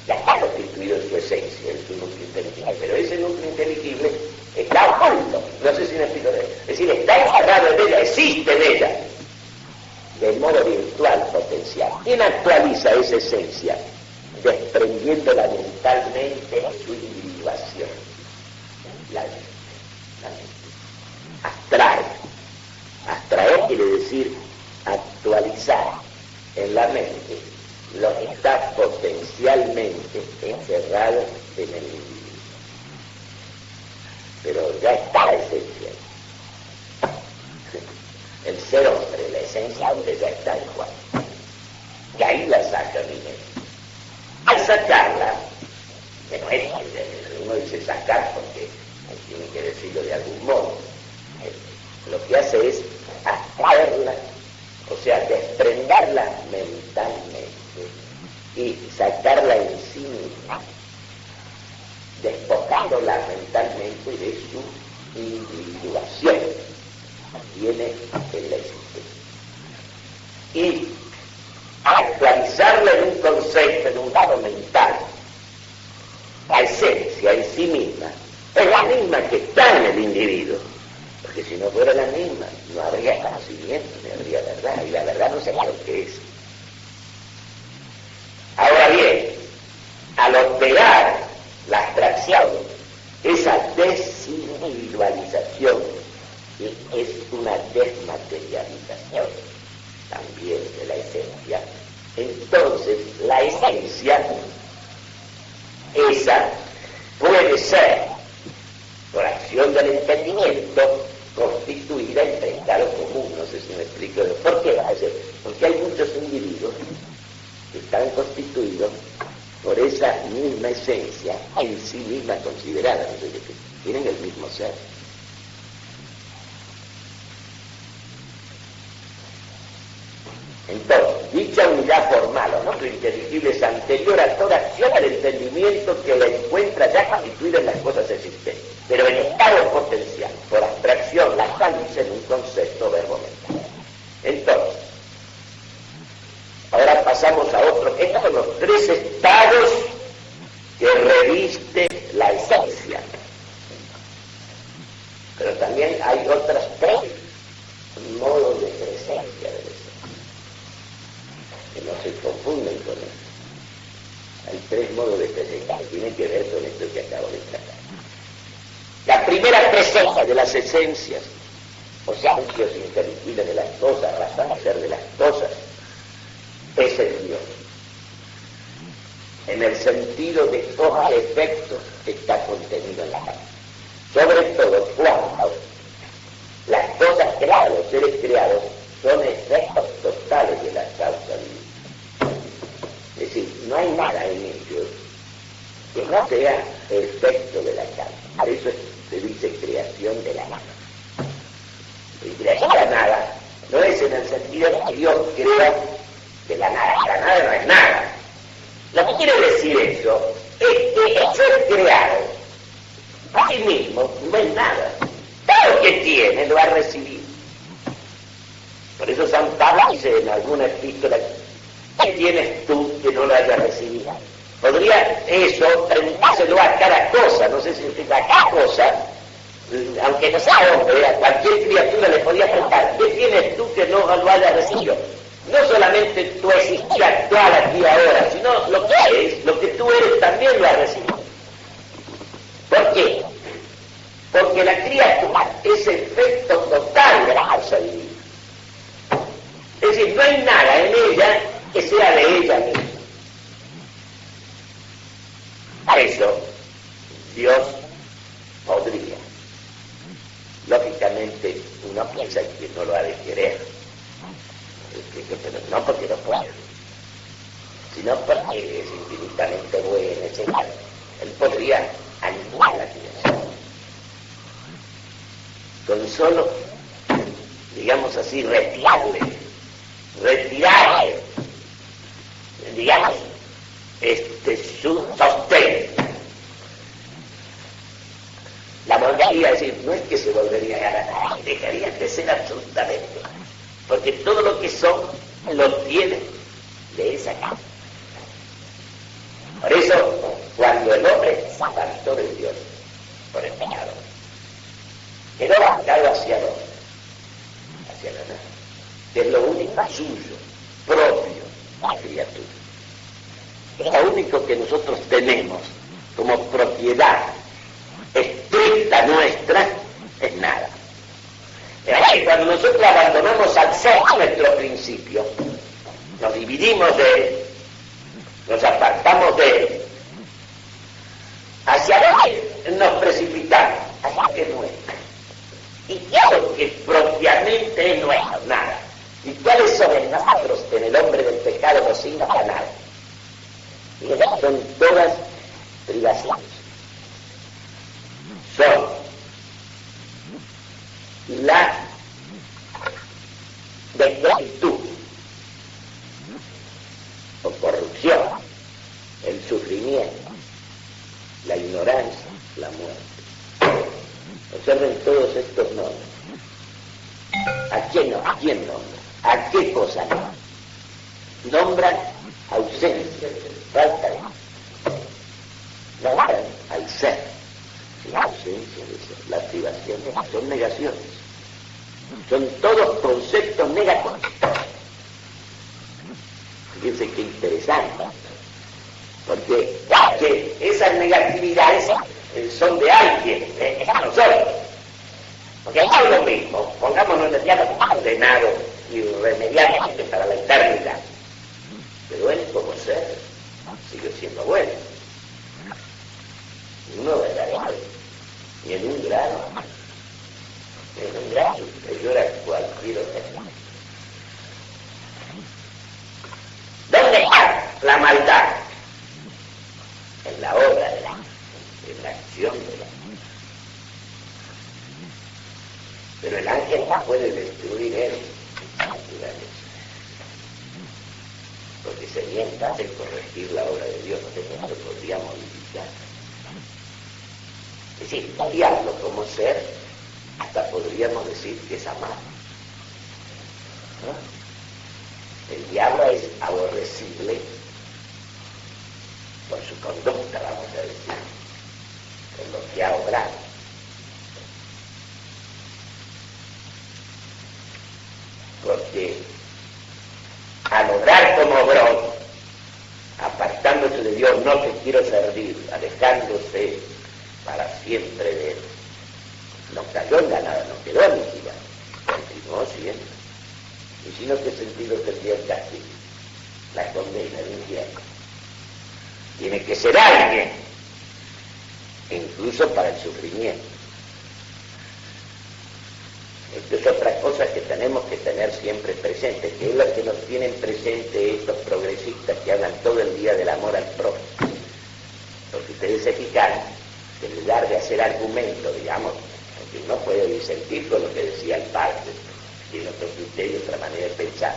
ya está constituido en su esencia, en su núcleo inteligible, pero ese núcleo inteligible está oculto, no sé si me explico de eso. Es decir, está encerrado en ella, existe en ella, de modo virtual, potencial. ¿Quién actualiza esa esencia? Desprendiéndola mentalmente de su individuación. La mente. Abstraer quiere decir actualizar en la mente lo que está potencialmente encerrado en el individuo. Pero ya está la esencia. El ser hombre, la esencia hombre ya está en Juan. Ya saca mi mente. Al sacarla, uno dice sacar porque tiene que decirlo de algún modo, lo que hace es atraerla, o sea, desprenderla mentalmente y sacarla en sí misma, despojándola mentalmente de su individuación que tiene en la existencia. Y actualizarla en un concepto, en un lado mental, la esencia en sí misma es la misma que está en el individuo, porque si no fuera la misma no habría conocimiento, no habría verdad, y la verdad no sería lo que es. Ahora bien, al operar la abstracción, esa desindividualización es una desmaterialización también de la esencia. Entonces la esencia esa puede ser, por acción del entendimiento, constituida en pecado común. No sé si me explico. ¿Por qué va a ser? Porque hay muchos individuos que están constituidos por esa misma esencia en sí misma considerada, no sé qué, tienen el mismo ser. Entonces, dicha unidad formal o no inteligible es anterior a toda acción al entendimiento que la encuentra ya constituida en las cosas existentes, pero en estado potencial, por abstracción, la actualiza en un concepto verbo mental. Entonces, ahora pasamos a otro. Estos son los tres estados que reviste la esencia. Pero también hay otros tres modos de presencia de la esencia, que no se confunden con esto. Hay tres modos de presencia que tienen que ver con esto que acabo de tratar. La primera presencia de las esencias, o sea, juicios inteligibles de las cosas, razón de ser de las cosas, es el Dios, en el sentido de todo efecto que está contenido en la causa. Sobre todo cuando las cosas creadas, los seres creados, son efectos totales de la causa divina. Es decir, no hay nada en ellos que no sea efecto de la causa. Por eso se dice creación de la nada. Y creación de la nada no es en el sentido de que Dios crea de la nada no es nada. Lo que quiere decir eso es que el ser creado a sí mismo no es nada. Todo lo que tiene lo ha recibido. Por eso San Pablo dice en alguna epístola: ¿qué tienes tú que no lo hayas recibido? Podría eso preguntárselo a cada cosa, no sé si a cada cosa, aunque no sea hombre, a cualquier criatura le podía preguntar: ¿qué tienes tú que no lo hayas recibido? No solamente tu existir actual aquí ahora, sino lo que eres, lo que tú eres también lo has recibido. ¿Por qué? Porque la criatura es efecto total de la causa divina. Es decir, no hay nada en ella que sea de ella misma. Por eso, Dios podría. Lógicamente, uno piensa que no lo ha de querer. Pero no porque no puede, sino porque es infinitamente bueno, etc. Él podría animar la creación. Con solo, digamos así, retirarle, digamos, su sostén. La volvería a decir, no es que se volvería a ganar, dejaría de ser absolutamente. Porque todo lo que son lo tiene de esa causa. Por eso, cuando el hombre se apartó de Dios por el pecado, quedó marcado hacia la nada, que es lo único suyo, propio, la criatura. Es lo único que nosotros tenemos como propiedad estricta nuestra, es nada. Cuando nosotros abandonamos al ser nuestro principio, nos dividimos de él, nos apartamos de él, hacia dónde nos precipitamos, hacia que es nuestro. Y claro que propiamente es nuestro, nada. ¿Y cuáles son en nosotros, en el hombre del pecado, los signos canales? Son todas privaciones. Son la decrepitud o corrupción, el sufrimiento, la ignorancia, la muerte. Observen todos estos nombres. ¿A quién nombra? ¿A qué cosa nombra? Nombran ausencia, falta de... Nombran al ser, la ausencia de ser, la privación, son negaciones. Son todos conceptos negativos. Fíjense qué interesante, porque esas negatividades son de alguien, es a nosotros. Porque no es lo mismo, pongámonos en el diálogo condenado irremediablemente para la eternidad. Pero él como ser sigue siendo bueno. No verdadero, ni en un grado, superior a cualquier otra. ¿Dónde está la maldad? En la obra de en la acción de la. Pero el ángel no puede destruir él, porque sería entonces corregir la obra de Dios, no lo podría modificar. Es decir, el diablo como ser, hasta podríamos decir que es amado, ¿no? El diablo es aborrecible por su conducta, vamos a decir, por lo que ha obrado. Porque al obrar como obró, apartándose de Dios, no te quiero servir, alejándose para siempre de él, no cayó en la nada, no quedó aniquilado, continuó siendo. Y si no, ¿qué sentido tendría el castigo? La condena del infierno. Tiene que ser alguien, incluso para el sufrimiento. Esto es otra cosa que tenemos que tener siempre presente, que es lo que nos tienen presente estos progresistas que hablan todo el día del amor al prójimo. Porque ustedes se fijan que en lugar de hacer argumento, digamos, porque uno puede disentir con lo que decía el padre, tiene otro criterio, otra manera de pensar,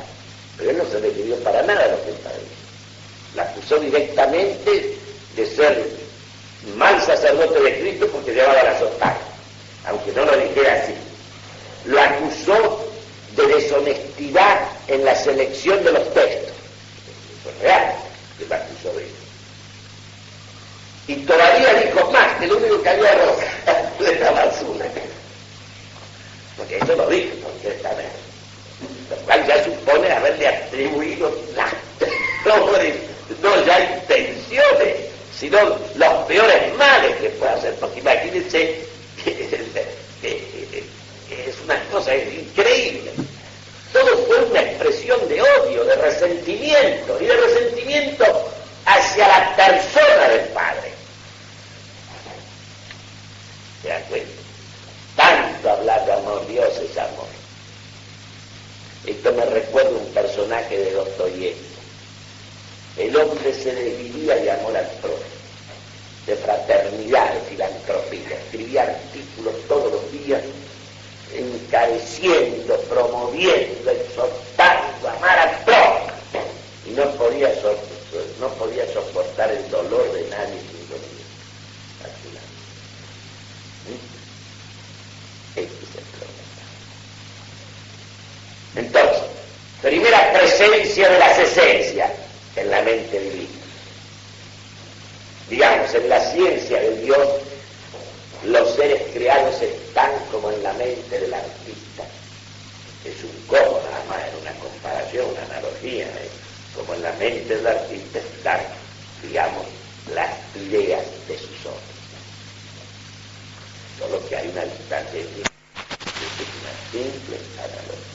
pero él no se refirió para nada a lo que el padre dijo. La acusó directamente de ser mal sacerdote de Cristo porque llevaba la sotana, aunque no lo dijera así. Lo acusó de deshonestidad en la selección de los textos. Eso es real, que lo acusó de eso. Y todavía dijo más, que lo único que había error de la basura. Porque eso lo dijo concretamente. Lo cual ya supone haberle atribuido no ya intenciones, sino los peores males que puede hacer. Porque imagínense es una cosa increíble. Todo fue una expresión de odio, de resentimiento, y de resentimiento hacia la persona del Padre. ¿Se dan cuenta? Tanto hablar de amor, Dios es amor. Esto me recuerda un personaje de Dostoyevsky. El hombre se desvivía de amor al prójimo, de fraternidad, de filantropía. Escribía artículos todos los días encareciendo, promoviendo, exhortando, amar al prójimo. Y no podía soportar el dolor de nadie sin dolor. Este es el problema. Entonces, primera presencia de las esencias en la mente divina. Digamos, en la ciencia de Dios, los seres creados están como en la mente del artista. Es un cómo, nada más, en una comparación, una analogía, como en la mente del artista están, digamos, las ideas de sus obras. Solo que hay una distancia entre una simple analogía.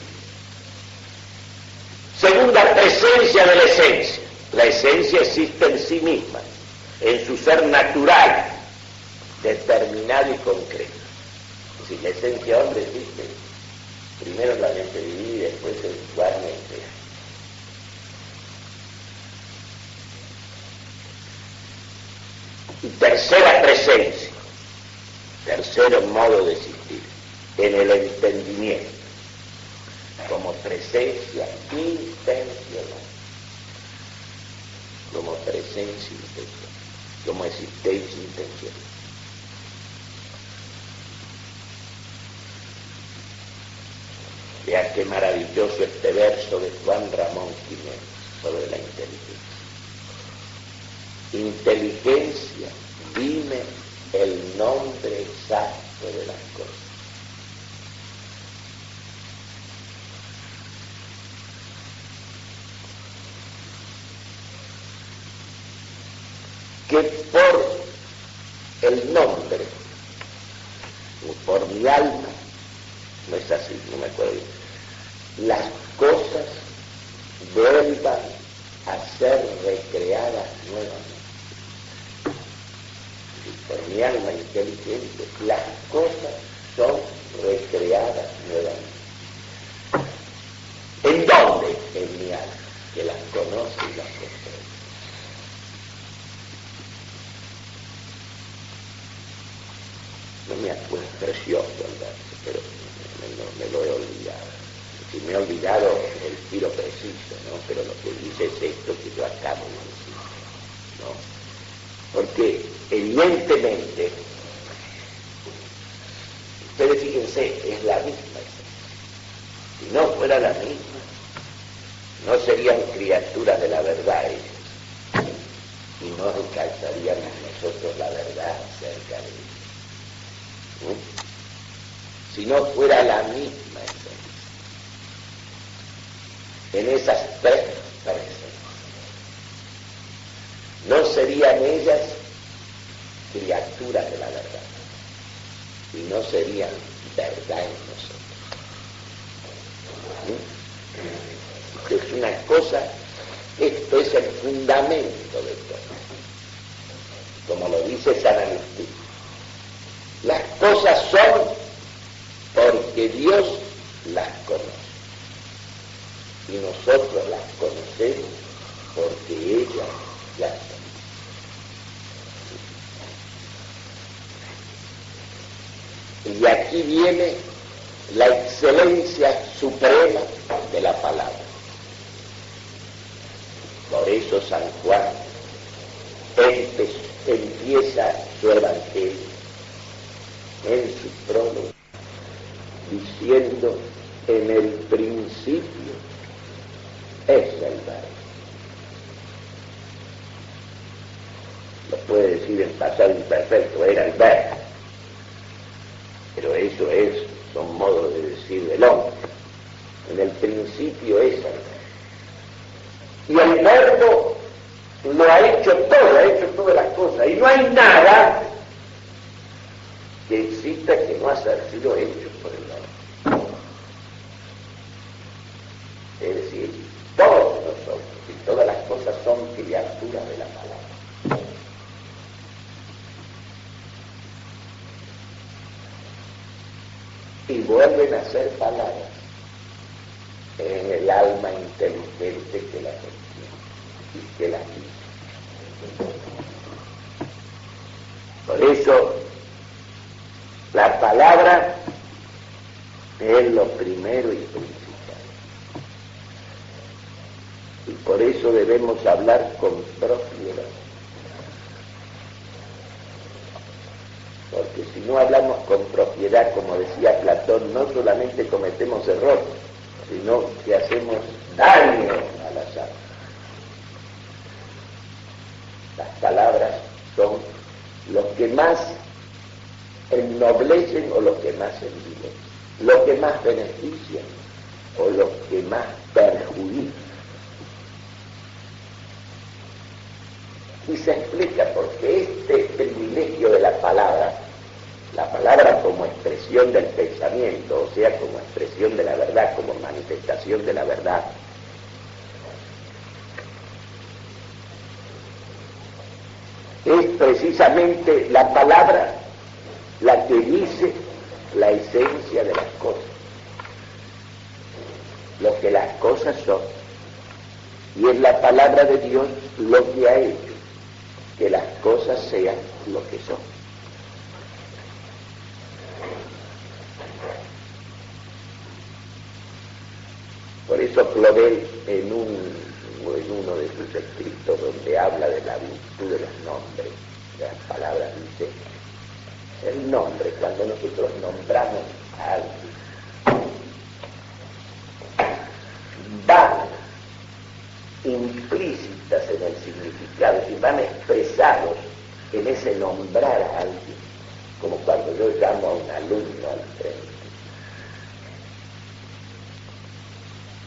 Segunda presencia de la esencia. La esencia existe en sí misma, en su ser natural, determinado y concreto. Si la esencia hombre existe, primero en la mente divina y después eventualmente. Y tercera presencia, tercero modo de existir, en el entendimiento, como presencia intencional, como presencia intencional, como existencia intencional. Vea qué maravilloso este verso de Juan Ramón Jiménez sobre la inteligencia. Inteligencia, dime el nombre exacto de las cosas. Que por el nombre, o por mi alma, no es así, no me acuerdo bien, las cosas vuelvan a ser recreadas nuevamente. Y por mi alma inteligente, las cosas son recreadas nuevamente. ¿En dónde? En mi alma, que las conoce y las comprende. No me acuerdo, precioso el verso, pero me lo he olvidado. Si me he olvidado el tiro preciso, ¿no? Pero lo que dice es esto que yo acabo de decir, ¿no? Porque evidentemente, ustedes fíjense, es la misma esencia. Si no fuera la misma, no serían criaturas de la verdad ellos, y no alcanzaríamos nosotros la verdad cerca de ellos. Si no fuera la misma esencia, en esas tres presencias, no serían ellas criaturas de la verdad, y no serían verdad en nosotros. Esto es una cosa, esto es el fundamento de todo, como lo dice San Agustín. Las cosas son porque Dios las conoce. Y nosotros las conocemos porque ella las conoce. Y aquí viene la excelencia suprema de la palabra. Por eso San Juan empieza su evangelio en su prólogo diciendo: en el principio es el verbo. Lo puede decir en pasado imperfecto, era el verbo, pero eso son modos de decir del hombre. En el principio es el verbo, y el verbo lo ha hecho todo, ha hecho todas las cosas, y no hay nada que exista que no haya sido hecho por el verbo. Es decir, todos nosotros y todas las cosas son criaturas de la palabra. Y vuelven a ser palabras en el alma inteligente que las entiende y que las dice. Por eso, la palabra es lo primero y principal. Y por eso debemos hablar con propiedad. Porque si no hablamos con propiedad, como decía Platón, no solamente cometemos error, sino que hacemos daño a las almas. Las palabras son los que más ennoblecen o los que más envilen, los que más benefician o los que más perjudican. Y se explica porque este privilegio de la palabra como expresión del pensamiento, o sea, como expresión de la verdad, como manifestación de la verdad, es precisamente la palabra la que dice la esencia de las cosas. lo que las cosas son. Y es la palabra de Dios lo que ha hecho que las cosas sean lo que son. Por eso Claudel, en uno de sus escritos donde habla de la virtud de los nombres, de las palabras, dice, el nombre, cuando nosotros nombramos a alguien, van implícitas en el significado y van expresados en ese nombrar a alguien, como cuando yo llamo a un alumno al frente.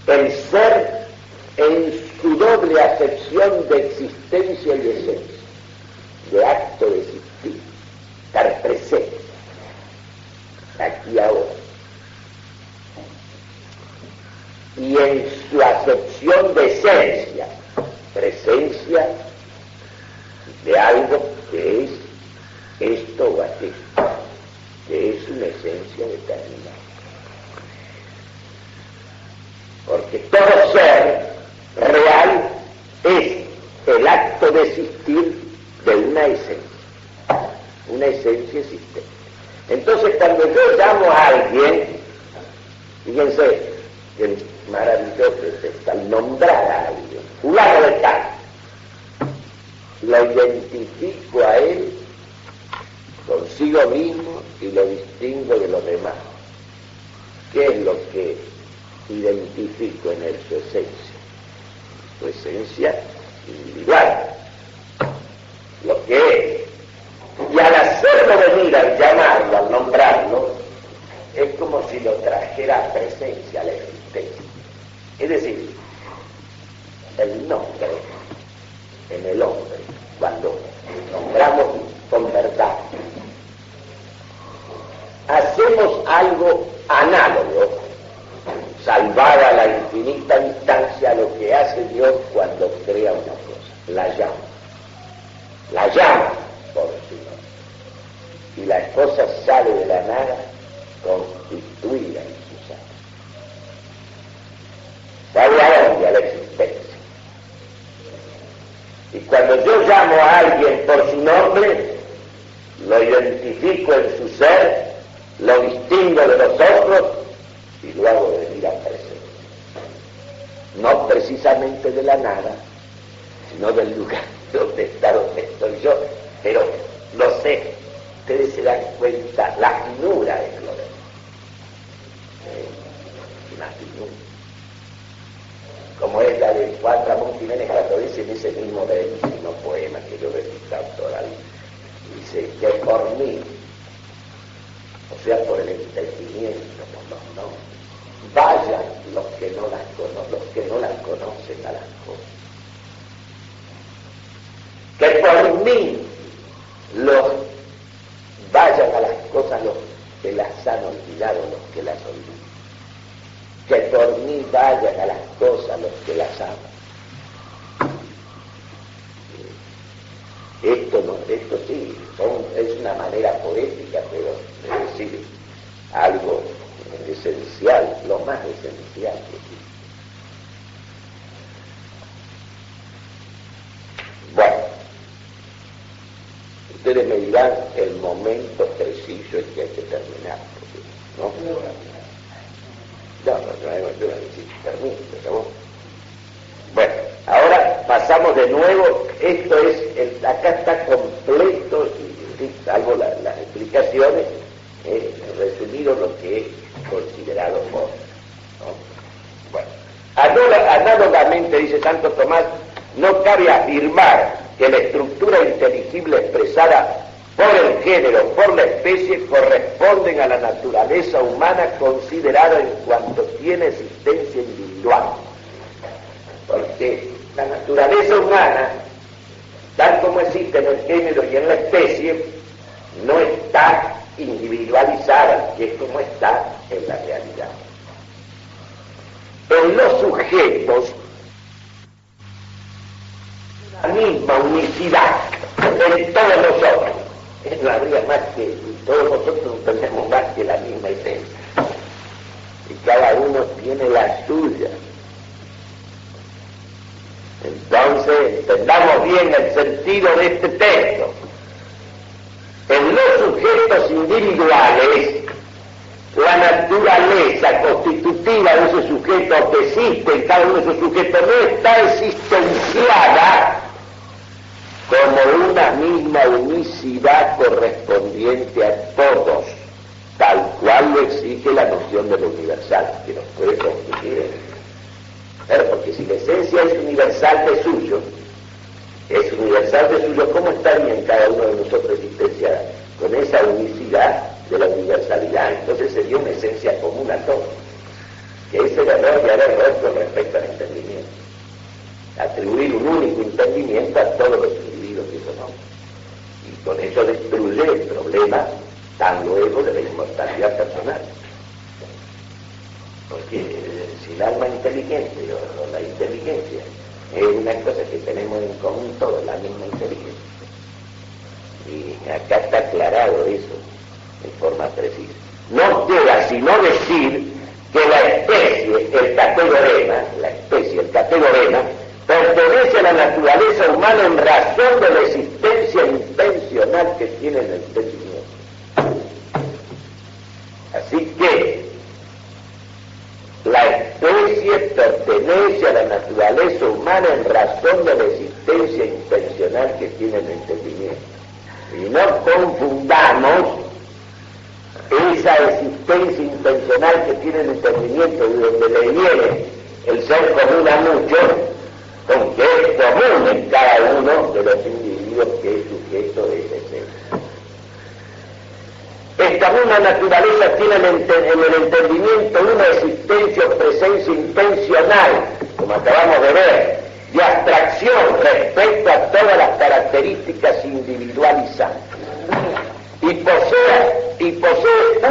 El ser en su doble acepción de existencia y esencia, de acto de existir, estar presente, aquí ahora, y en su acepción de esencia, presencia de algo que es esto o aquello, que es una esencia determinada. Porque todo ser real es el acto de existir de una esencia existente. Entonces, cuando yo llamo a alguien, fíjense, que maravilloso es esto, al nombrar a alguien, fulano de tal, lo identifico a él consigo mismo y lo distingo de los demás. ¿Qué es lo que identifico en él? Su esencia. Su esencia individual. Lo que es. Y al hacerlo venir, al llamarlo, al nombrarlo, es como si lo trajera a presencia, a la existencia. Es decir, el nombre en el hombre, cuando nombramos con verdad, hacemos algo análogo, salvada la infinita instancia, a lo que hace Dios cuando crea una cosa, la llama por su nombre, y la cosa sale de la nada constituida en su ser. Sale a dónde, a la existencia. Y cuando yo llamo a alguien por su nombre, lo identifico en su ser, lo distingo de los otros y lo hago venir a presencia. No precisamente de la nada, sino del lugar donde estoy yo, pero lo sé. Ustedes se dan cuenta la finura de Claudel. Una finura. Como es la de Juan Ramón Jiménez, cuando dice en ese mismo bellísimo poema que yo recité autoral, dice que por mí, o sea, por el entendimiento, por los nombres, vayan los que no las conocen a las cosas. Que por mí vayan a las cosas los que las han olvidado, los que las olvidan. Que por mí vayan a las cosas los que las aman. Esto sí, es una manera poética, pero es decir algo esencial, lo más esencial que existe. Bueno, ustedes me dirán el momento preciso en que hay que terminar, ¿no? Yo no necesito termino, pero bueno, ahora pasamos de nuevo. Esto es, acá está completo, salvo las explicaciones, resumido lo que he considerado por, ¿no? Bueno, análogamente, dice Santo Tomás, no cabe afirmar que la estructura inteligible expresada por el género, por la especie, corresponden a la naturaleza humana considerada en cuanto tiene existencia individual. Porque la naturaleza humana, tal como existe en el género y en la especie, no está individualizada, que es como está en la realidad. En los sujetos, la misma unicidad en todos nosotros. No habría más que, todos nosotros no tenemos más que la misma esencia. y cada uno tiene la suya. Entonces, entendamos bien el sentido de este texto. En los sujetos individuales, la naturaleza constitutiva de ese sujeto que existe en cada uno de esos sujetos no está existenciada como una misma unicidad correspondiente a todos, tal cual lo exige la noción de lo universal, que nos puede constituir. Porque si la esencia es universal de suyo, ¿cómo estaría en cada uno de nosotros existencia con esa unicidad de la universalidad? Entonces sería una esencia común a todos, que es el error de haber roto respecto al entendimiento, atribuir un único entendimiento a todos los individuos que somos, y con eso destruye el problema tan luego de la inmortalidad personal. Porque si el alma inteligente o la inteligencia es una cosa que tenemos en común todos, la misma inteligencia, y acá está aclarado eso en forma precisa. No queda sino decir que la especie, el categorema, pertenece a la naturaleza humana en razón de la existencia intencional que tiene en el entendimiento. Así que la especie pertenece a la naturaleza humana en razón de la existencia intencional que tiene el entendimiento. Y no confundamos esa existencia intencional que tiene el entendimiento, de donde le viene el ser común a muchos, con que es común en cada uno de los individuos que es sujeto de ese ser. Esta misma naturaleza tiene en el entendimiento una existencia o presencia intencional, como acabamos de ver, de abstracción respecto a todas las características individualizantes. Y posee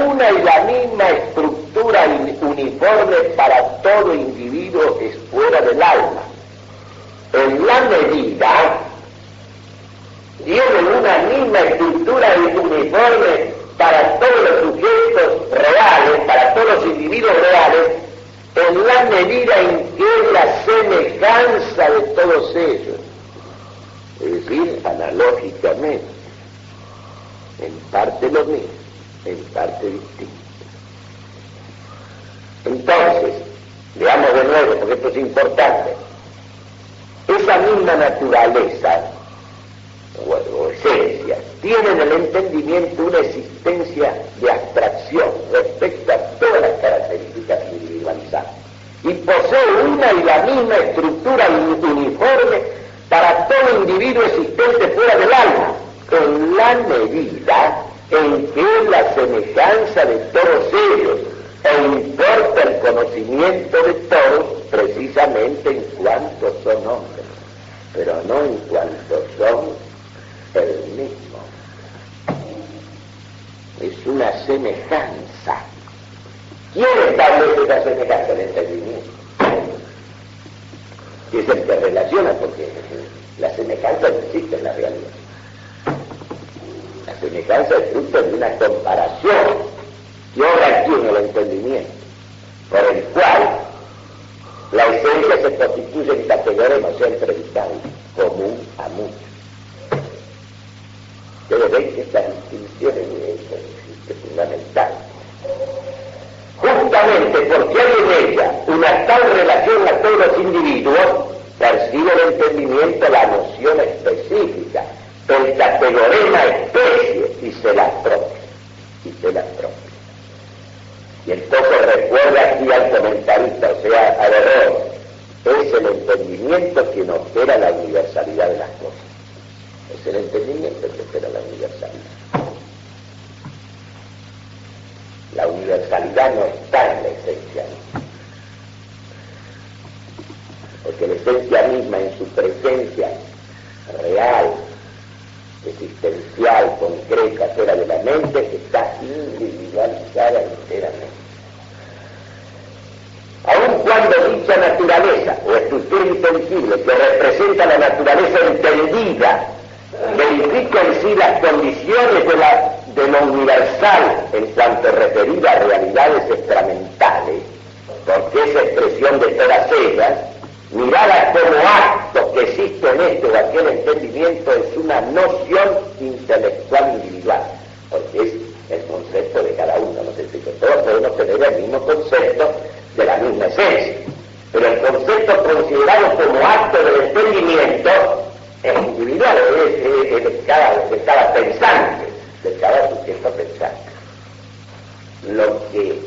una y la misma estructura uniforme para todo individuo que es fuera del alma. En la medida, tiene una misma estructura uniforme para todos los sujetos reales, para todos los individuos reales, en la medida en que es la semejanza de todos ellos. Es decir, analógicamente, en parte lo mismo, en parte distinto. Entonces, veamos de nuevo, porque esto es importante. Esa misma naturaleza, o esencia, tiene en el entendimiento una existencia de abstracción respecto a todas las características individualizadas, y posee una y la misma estructura uniforme para todo individuo existente fuera del alma, en la medida en que es la semejanza de todos ellos, e importa el conocimiento de todos precisamente en cuanto son hombres, pero no en cuanto son el mismo. Es una semejanza. ¿Quién establece esa semejanza? El entendimiento. Y es el que relaciona, porque la semejanza no existe en la realidad. La semejanza es fruto de una comparación que obra aquí en el entendimiento, por el cual la esencia se constituye en categoría, o sea, en predicado, común a muchos. Ustedes ven que esta distinción es fundamental. Justamente porque hay en ella una tal relación a todos los individuos, percibe el entendimiento la noción específica, el categorema especie, y se la apropia. Y entonces recuerda aquí al comentarista, o sea, al error, es el entendimiento quien opera la universalidad de las cosas. Es el entendimiento que opera la universalidad. La universalidad no está en la esencia misma, porque la esencia misma en su presencia real, existencial, concreta, fuera de la mente, está individualizada enteramente. Aun cuando dicha naturaleza o estructura inteligible que representa la naturaleza entendida verifica en sí las condiciones de lo universal en cuanto referida a realidades extramentales, porque esa expresión de todas ellas, mirada como acto que existe en este o aquel entendimiento, es una noción intelectual individual, porque es el concepto de cada uno. No sé si todos podemos tener el mismo concepto de la misma esencia, pero el concepto considerado como acto del entendimiento es individual, es de cada pensante, de cada sujeto pensante. Lo que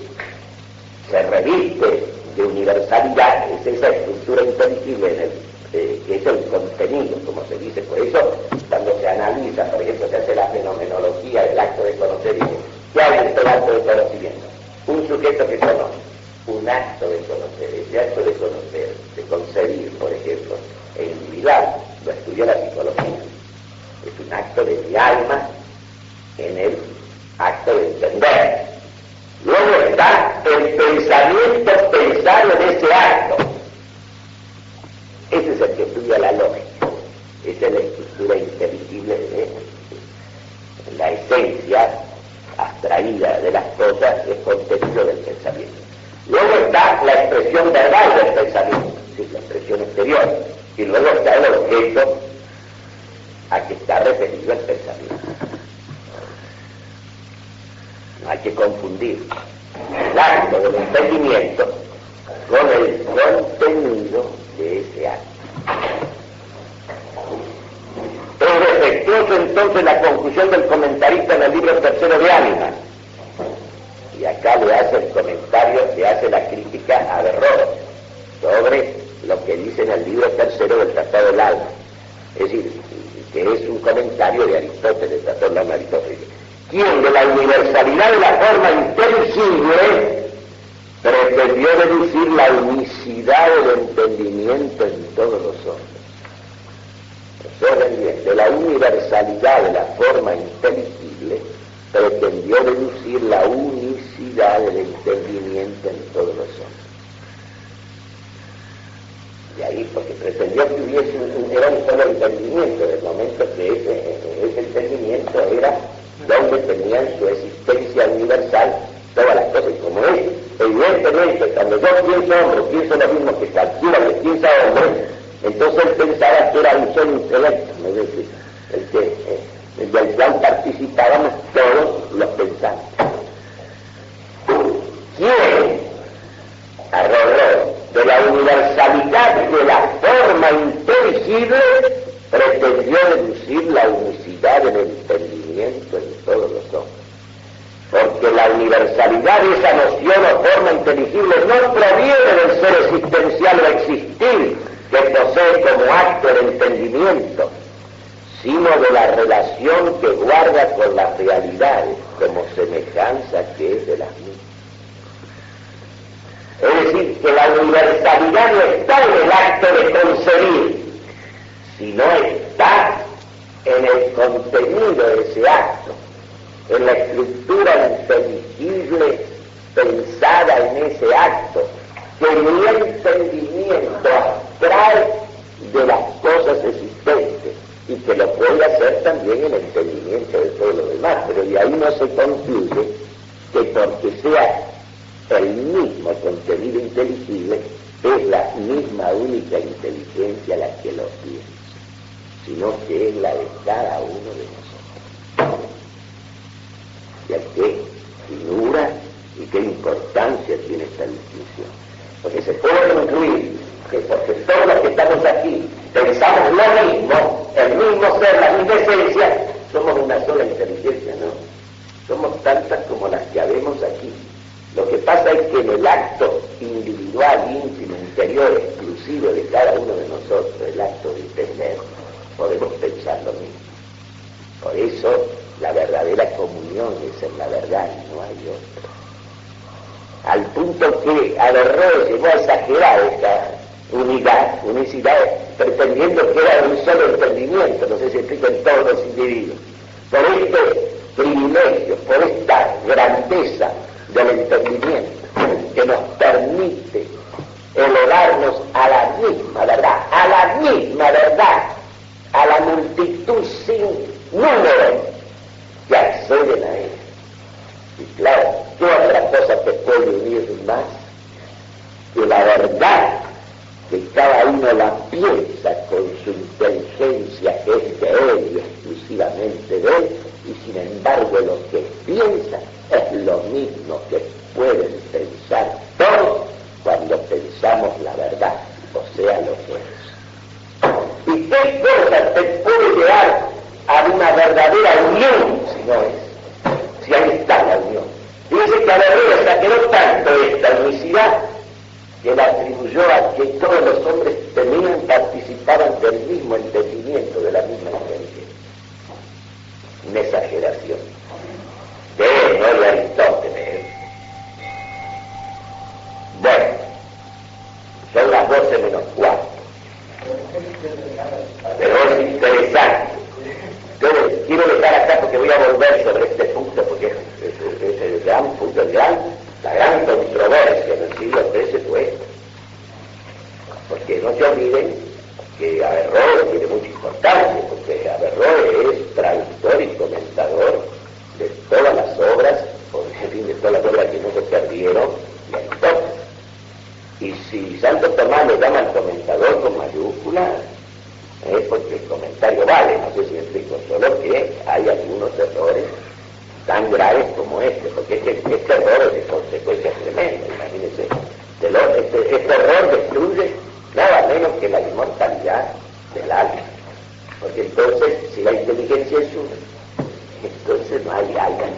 se reviste de universalidad es esa estructura inteligible que es el contenido, como se dice. Por eso, cuando se analiza, por ejemplo, se hace la fenomenología del acto de conocer, y ¿qué hay en el acto de conocimiento? Un sujeto que conoce, un acto de conocer. Ese acto de conocer, de concebir, por ejemplo, es individual, lo estudia la psicología. Es un acto de mi alma en el acto de entender. Luego está el pensamiento pensado en ese acto. Ese es el que estudia la lógica. Esa es la estructura inteligible de la esencia abstraída de las cosas, es contenido del pensamiento. Luego está la expresión verbal del pensamiento, sí, la expresión exterior. Y luego está el objeto a que está referido el pensamiento. No hay que confundir el acto del entendimiento con el contenido de ese acto. Es defectuoso entonces la conclusión del comentarista en el libro tercero de Ánima. Y acá le hace el comentario, le hace la crítica a Berroe sobre lo que dice en el libro tercero del Tratado del Alma. Es decir, que es un comentario de Aristóteles, del Tratado del Alma de Aristóteles. Quien de la universalidad de la forma inteligible pretendió deducir la unicidad del entendimiento en todos los hombres. Bien, de la universalidad de la forma inteligible pretendió deducir la unicidad del entendimiento en todos los hombres. De ahí, porque pretendió que hubiese era un solo entendimiento, del momento que ese entendimiento era donde tenían su existencia universal todas las cosas. Y como es, evidentemente, cuando yo pienso hombre, pienso lo mismo que cualquiera que piensa hombre, entonces él pensaba que era un solo intelecto, es decir, del cual participábamos todos los pensantes. ¿Quién arrojó de la universalidad de la forma inteligible pretendió deducir la unicidad del entendimiento en todos los hombres? Porque la universalidad de esa noción o forma inteligible no proviene del ser existencial o existir que posee como acto el entendimiento, sino de la relación que guarda con las realidades como semejanza que es de las mismas. Es decir, que la universalidad no está en el acto de concebir, sino está en el contenido de ese acto, en la estructura inteligible pensada en ese acto, que mi entendimiento abstrae de las cosas existentes y que lo puede hacer también el entendimiento de todo lo demás, pero de ahí no se concluye que porque sea el mismo contenido inteligible es la misma única inteligencia la que lo piensa, sino que es la de cada uno de nosotros. Y hay que finura y qué importancia tiene esta distinción, porque se puede concluir que porque todos los que estamos aquí pensamos lo mismo, el mismo ser, la misma esencia, somos una sola inteligencia, ¿no? Somos tantas como las que habemos aquí. Lo que pasa es que en el acto individual, íntimo, interior, exclusivo de cada uno de nosotros, el acto de entender, podemos pensar lo mismo. Por eso la verdadera comunión es en la verdad y no hay otra. Al punto que Averroes llegó a exagerar esta unicidad, pretendiendo que era un solo entendimiento, no sé si explica en todos los individuos. Por este privilegio, por esta grandeza del entendimiento que nos permite elevarnos a la misma verdad, a la multitud sin número que acceden a él. Y claro, ¿qué otra cosa te puede unir más que la verdad que cada uno la piensa con su inteligencia, que es de él y exclusivamente de él, y sin embargo lo que piensa es lo mismo que pueden pensar todos cuando pensamos la verdad, o sea, lo que es? ¿Y qué cosa te puede llevar a una verdadera unión si no es? Si ahí está la unión. Dice que a Averroes exageró tanto esta unicidad que la atribuyó a que todos los hombres participaban del mismo entendimiento, de la misma inteligencia. Una exageración. De él, no de Aristóteles. Bueno, son las 12 menos cuarto. Pero es interesante. Entonces, quiero dejar acá porque voy a volver sobre este punto, porque es el gran punto, la gran controversia en el siglo XIII fue esto. Porque no se olviden que Averroes tiene mucha importancia, porque Averroes es traductor y comentador de todas las obras, o en fin, de todas las obras que no se perdieron, de Aristóteles. Y si Santo Tomás le llama al comentador con mayúscula, es porque el comentario vale, no sé si me explico, solo que hay algunos errores tan graves como este, porque este error es de consecuencias tremendas, imagínense. Este error destruye nada menos que la inmortalidad del alma, porque entonces, si la inteligencia es una, entonces no hay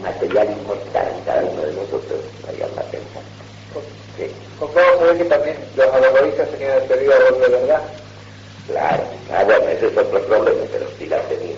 material inmortal en cada uno de nosotros, no hay alma pensante. Sí. Con todo se ve que también los averroístas tenían el periodo de verdad. Claro, bueno, ese es otro problema, pero sí la tenían.